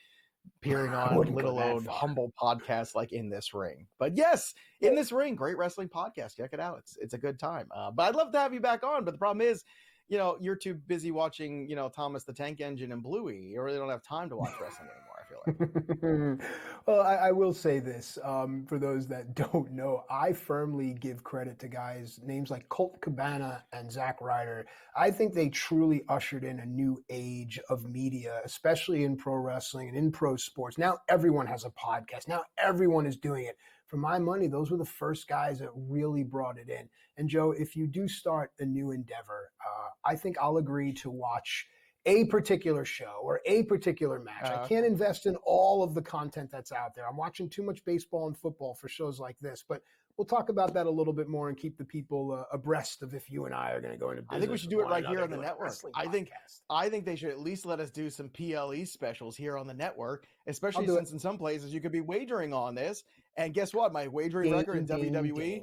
appearing on little old humble podcasts like In This Ring. But yes, In This Ring, great wrestling podcast. Check it out. It's a good time. But I'd love to have you back on. But the problem is, you know, you're too busy watching, you know, Thomas the Tank Engine and Bluey. You really don't have time to watch wrestling anymore, I feel like. Well, I will say this, for those that don't know, I firmly give credit to guys, names like Colt Cabana and Zack Ryder. I think they truly ushered in a new age of media, especially in pro wrestling and in pro sports. Now everyone has a podcast. Now everyone is doing it. For my money, those were the first guys that really brought it in. And Joe, if you do start a new endeavor, I think I'll agree to watch a particular show or a particular match. I can't invest in all of the content that's out there. I'm watching too much baseball and football for shows like this, but we'll talk about that a little bit more and keep the people abreast of if you and I are going to go into business. I think we should do it right here on the doing a network. wrestling I think they should at least let us do some PLE specials here on the network, especially since in some places you could be wagering on this. And guess what? My wagering record in WWE,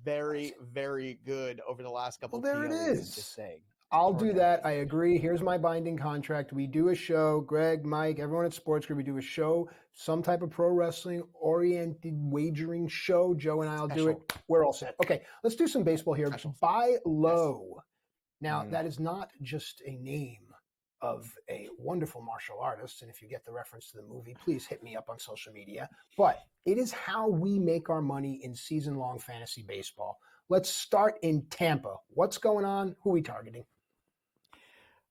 very, very good over the last couple of Well, there PLEs, it is. just saying. I'll do that. I agree. Here's my binding contract. We do a show, Greg, Mike, everyone at SportsGrid, we do a show, some type of pro wrestling oriented wagering show. Joe and I'll do it. We're all set. Okay, let's do some baseball here. Buy low. Now, that is not just a name of a wonderful martial artist. And if you get the reference to the movie, please hit me up on social media. But it is how we make our money in season-long fantasy baseball. Let's start in Tampa. What's going on? Who are we targeting?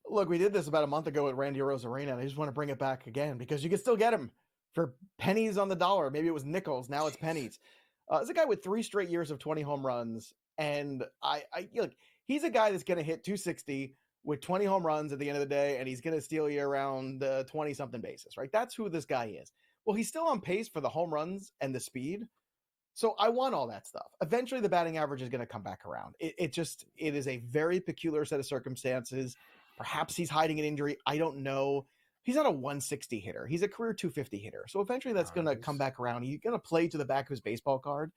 Look, we did this about a month ago with Randy Arozarena, and I just want to bring it back again because you can still get him for pennies on the dollar. Maybe it was nickels. Now it's pennies. It's a guy with 3 straight years of 20 home runs. And look, he's a guy that's going to hit 260 with 20 home runs at the end of the day, and he's going to steal you around 20-something bases, right? That's who this guy is. Well, he's still on pace for the home runs and the speed. So I want all that stuff. Eventually, the batting average is going to come back around. It is a very peculiar set of circumstances. Perhaps he's hiding an injury. I don't know. He's not a 160 hitter. He's a career 250 hitter. So eventually that's going to come back around. He's going to play to the back of his baseball card.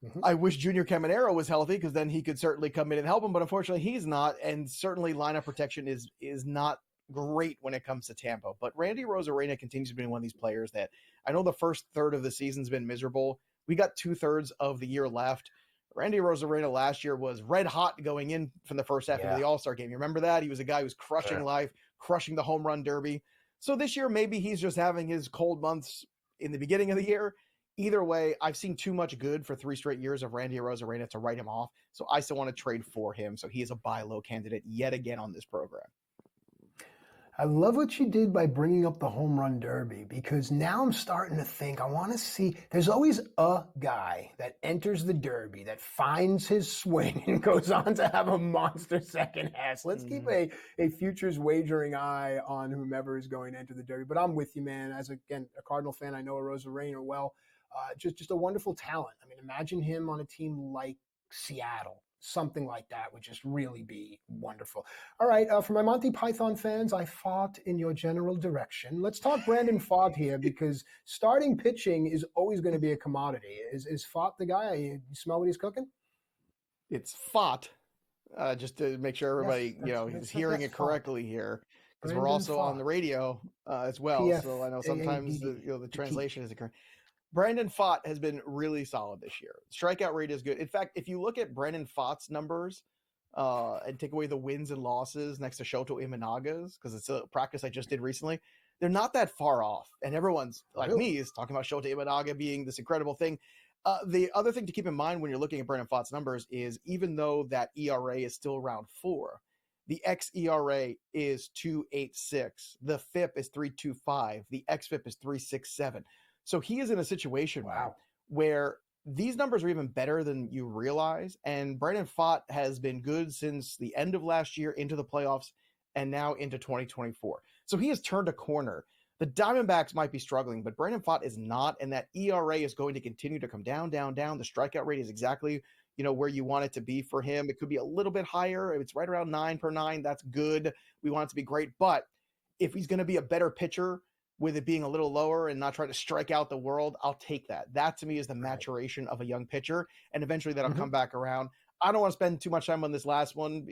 Mm-hmm. I wish Junior Caminero was healthy because then he could certainly come in and help him. But unfortunately, he's not. And certainly lineup protection is not great when it comes to Tampa. But Randy Arozarena continues to be one of these players that I know the first third of the season's been miserable. We got 2/3 of the year left. Randy Arozarena last year was red hot going in from the first half of the All-Star game. You remember that? He was a guy who was crushing life, crushing the home run derby. So this year, maybe he's just having his cold months in the beginning of the year. Either way, I've seen too much good for 3 straight years of Randy Arozarena to write him off. So I still want to trade for him. So he is a buy low candidate yet again on this program. I love what you did by bringing up the home run derby, because now I'm starting to think, I want to see, there's always a guy that enters the derby that finds his swing and goes on to have a monster second half. So let's keep a futures wagering eye on whomever is going to enter the derby. But I'm with you, man. As, again, a Cardinal fan, I know Arozarena well. Just a wonderful talent. I mean, imagine him on a team like Seattle. Something like that would just really be wonderful. All right, for my Monty Python fans, I fought in your general direction. Let's talk Brandon Pfaadt here, because starting pitching is always going to be a commodity. Is Pfaadt the guy? You smell what he's cooking? It's Pfaadt, just to make sure everybody is hearing it correctly here, because we're also on the radio as well. So I know sometimes the translation isn't correct. Brandon Pfaadt has been really solid this year. Strikeout rate is good. In fact, if you look at Brandon Pfaadt's numbers and take away the wins and losses next to Shoto Imanaga's, because it's a practice I just did recently, they're not that far off. And everyone's, like me, is talking about Shoto Imanaga being this incredible thing. The other thing to keep in mind when you're looking at Brandon Pfaadt's numbers is, even though that ERA is still around 4, the xERA is 2.86. The FIP is 3.25. The xFIP is 3.67. So he is in a situation where these numbers are even better than you realize. And Brandon Pfaadt has been good since the end of last year into the playoffs and now into 2024. So he has turned a corner. The Diamondbacks might be struggling, but Brandon Pfaadt is not. And that ERA is going to continue to come down, down, down. The strikeout rate is exactly, where you want it to be for him. It could be a little bit higher. If it's right around 9 per 9, that's good. We want it to be great. But if he's going to be a better pitcher, with it being a little lower and not trying to strike out the world, I'll take that. That to me is the maturation of a young pitcher, and eventually that'll come back around. I don't want to spend too much time on this last one,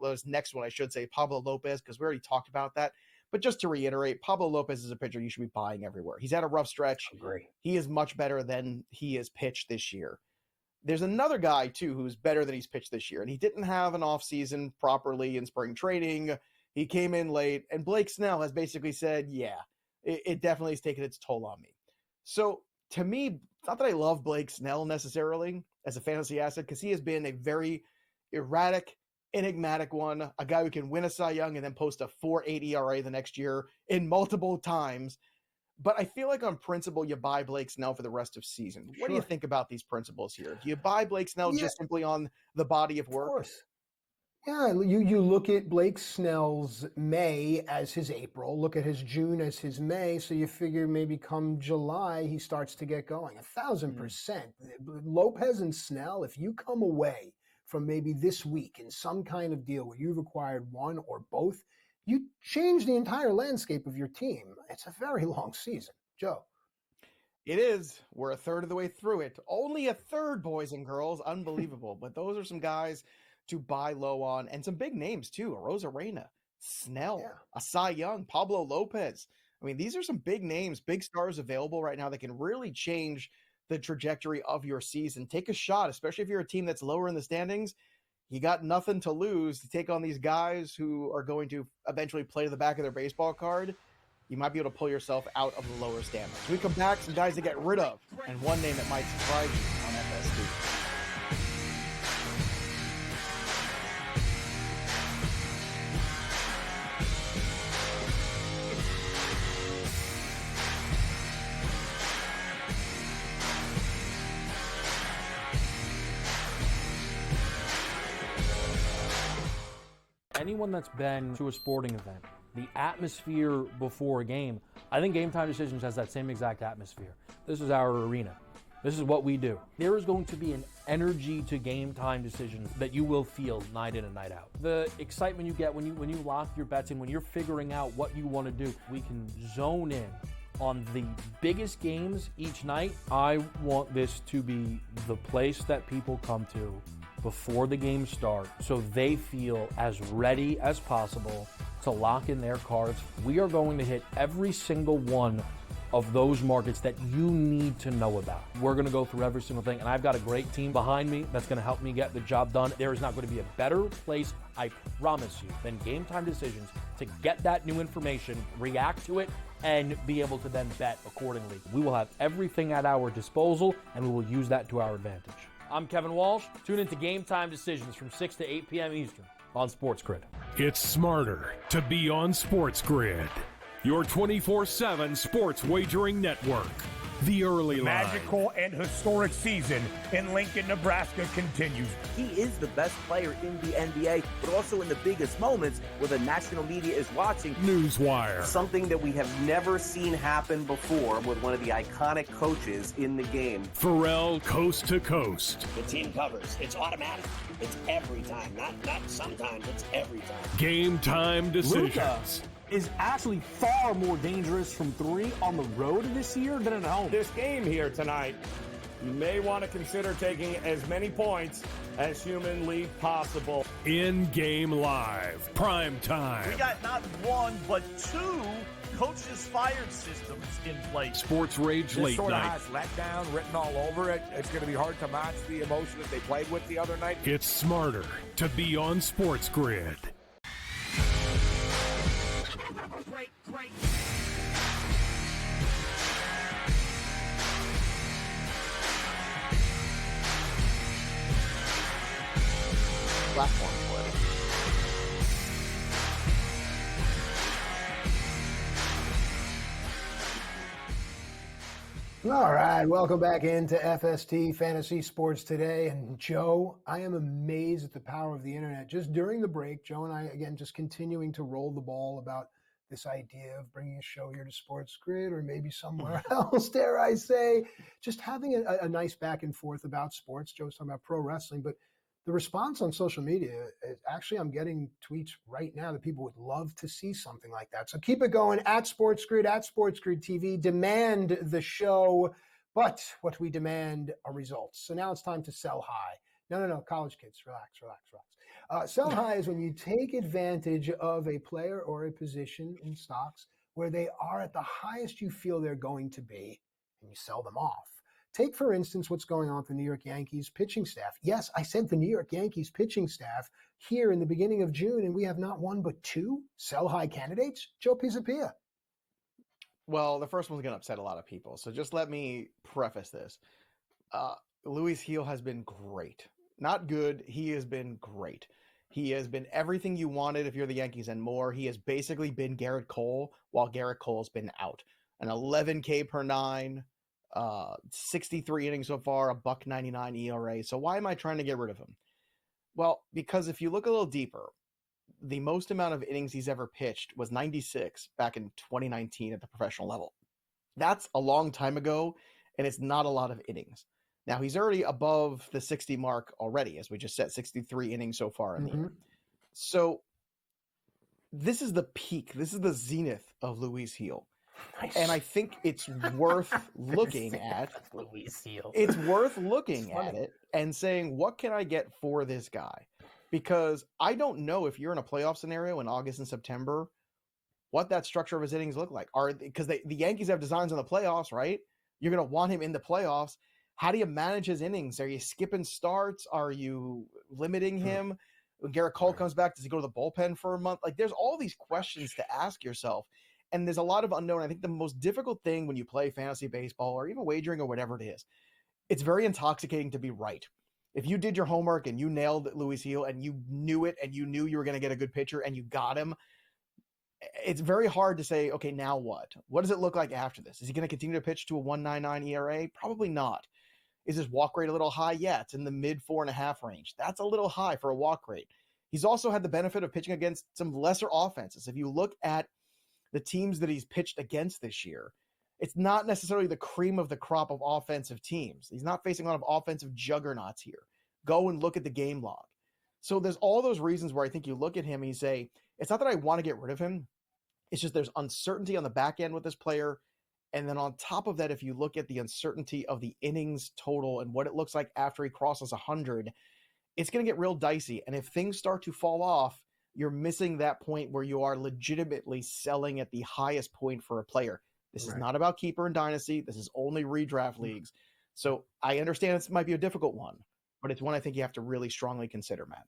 this next one, I should say, Pablo Lopez, because we already talked about that. But just to reiterate, Pablo Lopez is a pitcher you should be buying everywhere. He's had a rough stretch. Agree. He is much better than he has pitched this year. There's another guy, too, who's better than he's pitched this year, and he didn't have an offseason properly in spring training. He came in late, and Blake Snell has basically said, it definitely has taken its toll on me. So to me, it's not that I love Blake Snell necessarily as a fantasy asset, because he has been a very erratic, enigmatic one, a guy who can win a Cy Young and then post a 4.8 ERA the next year in multiple times. But I feel like on principle, you buy Blake Snell for the rest of season. What do you think about these principles here? Do you buy Blake Snell just simply on the body of work? Of course. Yeah, you look at Blake Snell's May as his April, look at his June as his May, so you figure maybe come July he starts to get going. 1,000%. Lopez and Snell, if you come away from maybe this week in some kind of deal where you've acquired one or both, you change the entire landscape of your team. It's a very long season. Joe. It is. We're a third of the way through it. Only a third, boys and girls. Unbelievable. But those are some guys to buy low on, and some big names too. Arozarena, Snell, a Cy Young, Pablo Lopez. I mean, these are some big names, big stars available right now that can really change the trajectory of your season. Take a shot, especially if you're a team that's lower in the standings. you got nothing to lose to take on these guys who are going to eventually play to the back of their baseball card. You might be able to pull yourself out of the lower standings. We come back, some guys to get rid of, and one name that might surprise you on FST. Anyone that's been to a sporting event, the atmosphere before a game, I think Game Time Decisions has that same exact atmosphere. This is our arena. This is what we do. There is going to be an energy to Game Time Decisions that you will feel night in and night out. The excitement you get when you lock your bets in, when you're figuring out what you want to do, we can zone in on the biggest games each night. I want this to be the place that people come to before the games start so they feel as ready as possible to lock in their cards. We are going to hit every single one of those markets that you need to know about. We're going to go through every single thing, and I've got a great team behind me that's going to help me get the job done. There is not going to be a better place, I promise you, than Game Time Decisions to get that new information, react to it, and be able to then bet accordingly. We will have everything at our disposal, and we will use that to our advantage. I'm Kevin Walsh. Tune into Game Time Decisions from 6 to 8 p.m. Eastern on SportsGrid. It's smarter to be on SportsGrid, your 24/7 sports wagering network. The early line. Magical and historic season in Lincoln, Nebraska continues. He is the best player in the NBA, but also in the biggest moments where the national media is watching. Newswire. Something that we have never seen happen before with one of the iconic coaches in the game. Pharrell Coast to Coast. The team covers. It's automatic. It's every time. Not sometimes. It's every time. Game Time Decisions. Luka is actually far more dangerous from three on the road this year than at home. This game here tonight, you may want to consider taking as many points as humanly possible. In-game live, prime time. We got not one, but two coaches fired systems in place. Sports Rage This Late sort of Night. has letdown written all over it. It's going to be hard to match the emotion that they played with the other night. It's smarter to be on SportsGrid. Great. Platform play. All right, welcome back into FST Fantasy Sports Today. And Joe, I am amazed at the power of the internet. Just during the break, Joe and I, again, just continuing to roll the ball about this idea of bringing a show here to SportsGrid or maybe somewhere else, dare I say, just having a nice back and forth about sports. Joe's talking about pro wrestling, but the response on social media is actually, I'm getting tweets right now that people would love to see something like that. So keep it going at SportsGrid TV. Demand the show, but what we demand are results. So now it's time to sell high. No, college kids, relax. Sell high is when you take advantage of a player or a position in stocks where they are at the highest you feel they're going to be, and you sell them off. Take, for instance, what's going on with the New York Yankees pitching staff. Yes, I said the New York Yankees pitching staff here in the beginning of June, and we have not one but two sell-high candidates. Joe Pisapia. Well, the first one's going to upset a lot of people, so just let me preface this. Luis Gil has been great. Not good, he has been great. He has been everything you wanted if you're the Yankees and more. He has basically been Garrett Cole while Garrett Cole's been out. An 11K per 9, 63 innings so far, a $1.99 ERA. So why am I trying to get rid of him? Well, because if you look a little deeper, the most amount of innings he's ever pitched was 96 back in 2019 at the professional level. That's a long time ago, and it's not a lot of innings. Now, he's already above the 60 mark already, as we just said, 63 innings so far in the year. So this is the peak. This is the zenith of Luis Gil. Nice. And I think it's worth looking at. Luis Gil. It's worth looking at it and saying, what can I get for this guy? Because I don't know if you're in a playoff scenario in August and September, what that structure of his innings look like. Because the Yankees have designs on the playoffs, right? You're going to want him in the playoffs. how do you manage his innings? Are you skipping starts? Are you limiting him? When Garrett Cole comes back, does he go to the bullpen for a month? Like, there's all these questions to ask yourself. And there's a lot of unknown. I think the most difficult thing when you play fantasy baseball or even wagering or whatever it is, it's very intoxicating to be right. If you did your homework and you nailed Luis Gil and you knew it and you knew you were going to get a good pitcher and you got him, it's very hard to say, okay, now what? What does it look like after this? Is he going to continue to pitch to a 1.99 ERA? Probably not. Is his walk rate a little high? Yeah, it's in the mid 4.5 range. That's a little high for a walk rate. He's also had the benefit of pitching against some lesser offenses. If you look at the teams that he's pitched against this year, it's not necessarily the cream of the crop of offensive teams. He's not facing a lot of offensive juggernauts here. Go and look at the game log. So there's all those reasons where I think you look at him and you say, it's not that I want to get rid of him. It's just there's uncertainty on the back end with this player. And then on top of that, if you look at the uncertainty of the innings total and what it looks like after he crosses 100, it's going to get real dicey. And if things start to fall off, you're missing that point where you are legitimately selling at the highest point for a player. This is not about keeper and dynasty. This is only redraft leagues. So I understand this might be a difficult one, but it's one I think you have to really strongly consider, Matt.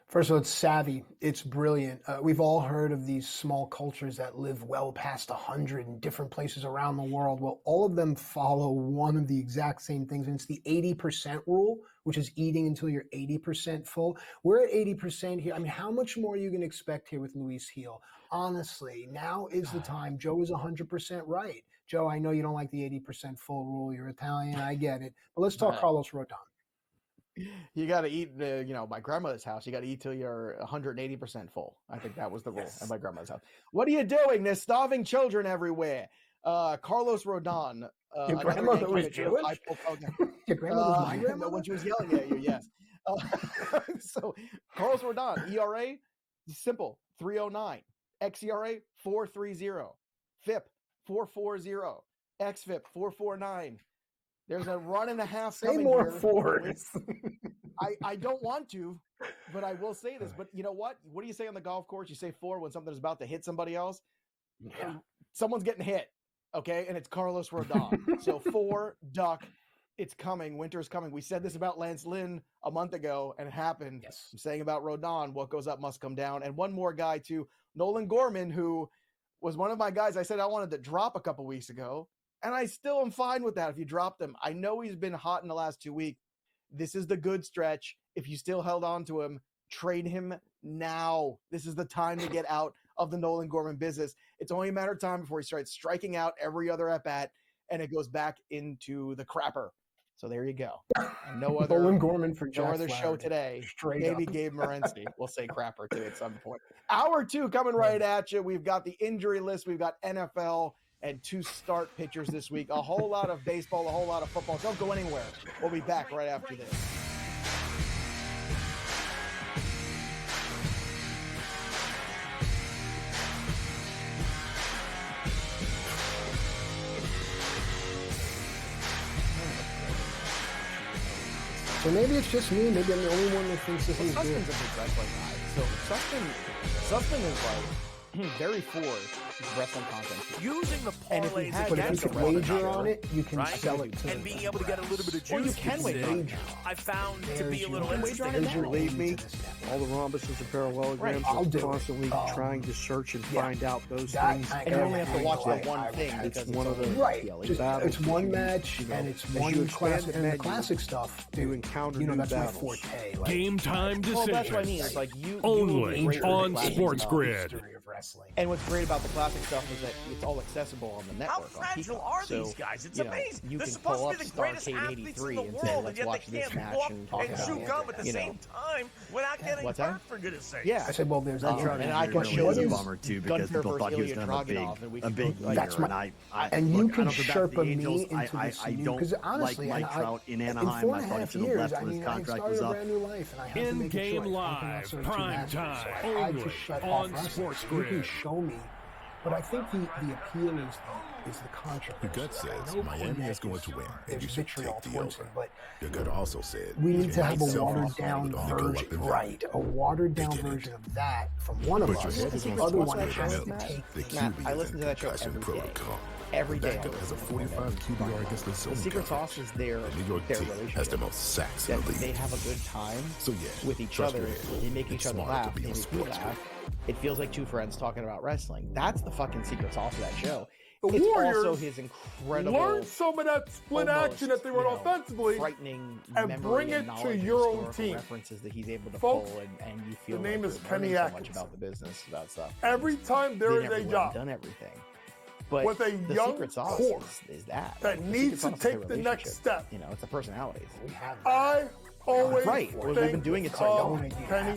First of all, it's savvy. It's brilliant. We've all heard of these small cultures that live well past 100 in different places around the world. Well, all of them follow one of the exact same things, and it's the 80% rule, which is eating until you're 80% full. We're at 80% here. I mean, how much more are you going to expect here with Luis Gil? Honestly, now is the time. Joe is 100% right. Joe, I know you don't like the 80% full rule. You're Italian. I get it. But let's talk Carlos Rodon. You got to eat, my grandmother's house. You got to eat till you're 180% full. I think that was the rule at my grandmother's house. What are you doing? There's starving children everywhere. Carlos Rodon. Your grandmother was Jewish? Your grandmother was my grandmother? When she was yelling at you, yes. So Carlos Rodon, ERA, simple, 3.09. xERA, 4.30. FIP, 4.40. xFIP, 4.49. There's a run and a half. Say more fours. I don't want to, but I will say this. But you know what? What do you say on the golf course? You say 4 when something's about to hit somebody else. Yeah. Someone's getting hit, okay? And it's Carlos Rodon. So 4, duck. It's coming. Winter's coming. We said this about Lance Lynn a month ago, and it happened. Yes. I'm saying about Rodon, what goes up must come down. And one more guy, too, Nolan Gorman, who was one of my guys I said I wanted to drop a couple weeks ago. And I still am fine with that if you drop them. I know he's been hot in the last 2 weeks. This is the good stretch. If you still held on to him, trade him now. This is the time to get out of the Nolan Gorman business. It's only a matter of time before he starts striking out every other at-bat, and it goes back into the crapper. So there you go. And no other Nolan Gorman for no other show today. Maybe Gabe Morency will say crapper too at some point. Hour 2 coming right at you. We've got the injury list. We've got NFL. And 2 start pitchers this week. A whole lot of baseball, a whole lot of football. Don't go anywhere. We'll be back right after this. So maybe it's just me. Maybe I'm the only one that thinks this is good. Sussman's a big wrestling guy. So Sussman is like very for wrestling content. Using the parlays but if you can wager on it, you can sell it to and being able to get a little bit of juice. Well, you can wager. I found to be a little interesting. Believe me, all the rhombuses and parallelograms are constantly trying to search and find out those things. And you only have to watch that one thing because it's one of the it's one match and it's one classic. And the classic stuff, to encounter that's battles. my forte. Game time decisions. Well, that's what I mean. It's like you only on SportsGrid. And what's great about the classic stuff is that it's all accessible on the network. How fragile are these guys? It's amazing. You They're can supposed pull to up be the greatest athletes in the world, and yet they can't walk and chew gum at the same time without getting hurt, for goodness sake. Yeah. I said, well, there's and I can show you you a bummer too because people thought he was going to have a big year. That's and you can Sherpa me into this new, because honestly, like Mike Trout in Anaheim. In 4.5 years, I mean, I started a brand new life, and I have to make a choice. In-game live, prime time, only on SportsGrid. You can show me. But I think the appeal is the controversy. Your gut says Miami is going to win, and you should take the over. But your gut also said we need to have a watered-down version, a watered-down version of that from one of us. The other one has to take Matt, I listen to that show every day. every day. Backup has a 45 QBR against the zone. The secret sauce is their New York team has the most sacks in the league. They have a good time with each other. They make each other laugh. They make you laugh. It feels like two friends talking about wrestling. That's the fucking secret sauce of that show. The It's Warriors also his incredible learn some of that split action that they run offensively frightening and bring it to your own team. References that he's able to Folks, pull, and you feel the name like is you're Kenny learning so much Atkinson. about the business, about stuff. Every time there is a job done everything. But with a the young secret sauce core is that that The needs secret to sauce is take their the next relationship. step. You know, it's the personalities. I always Right. We've been doing it so think young. of Kenny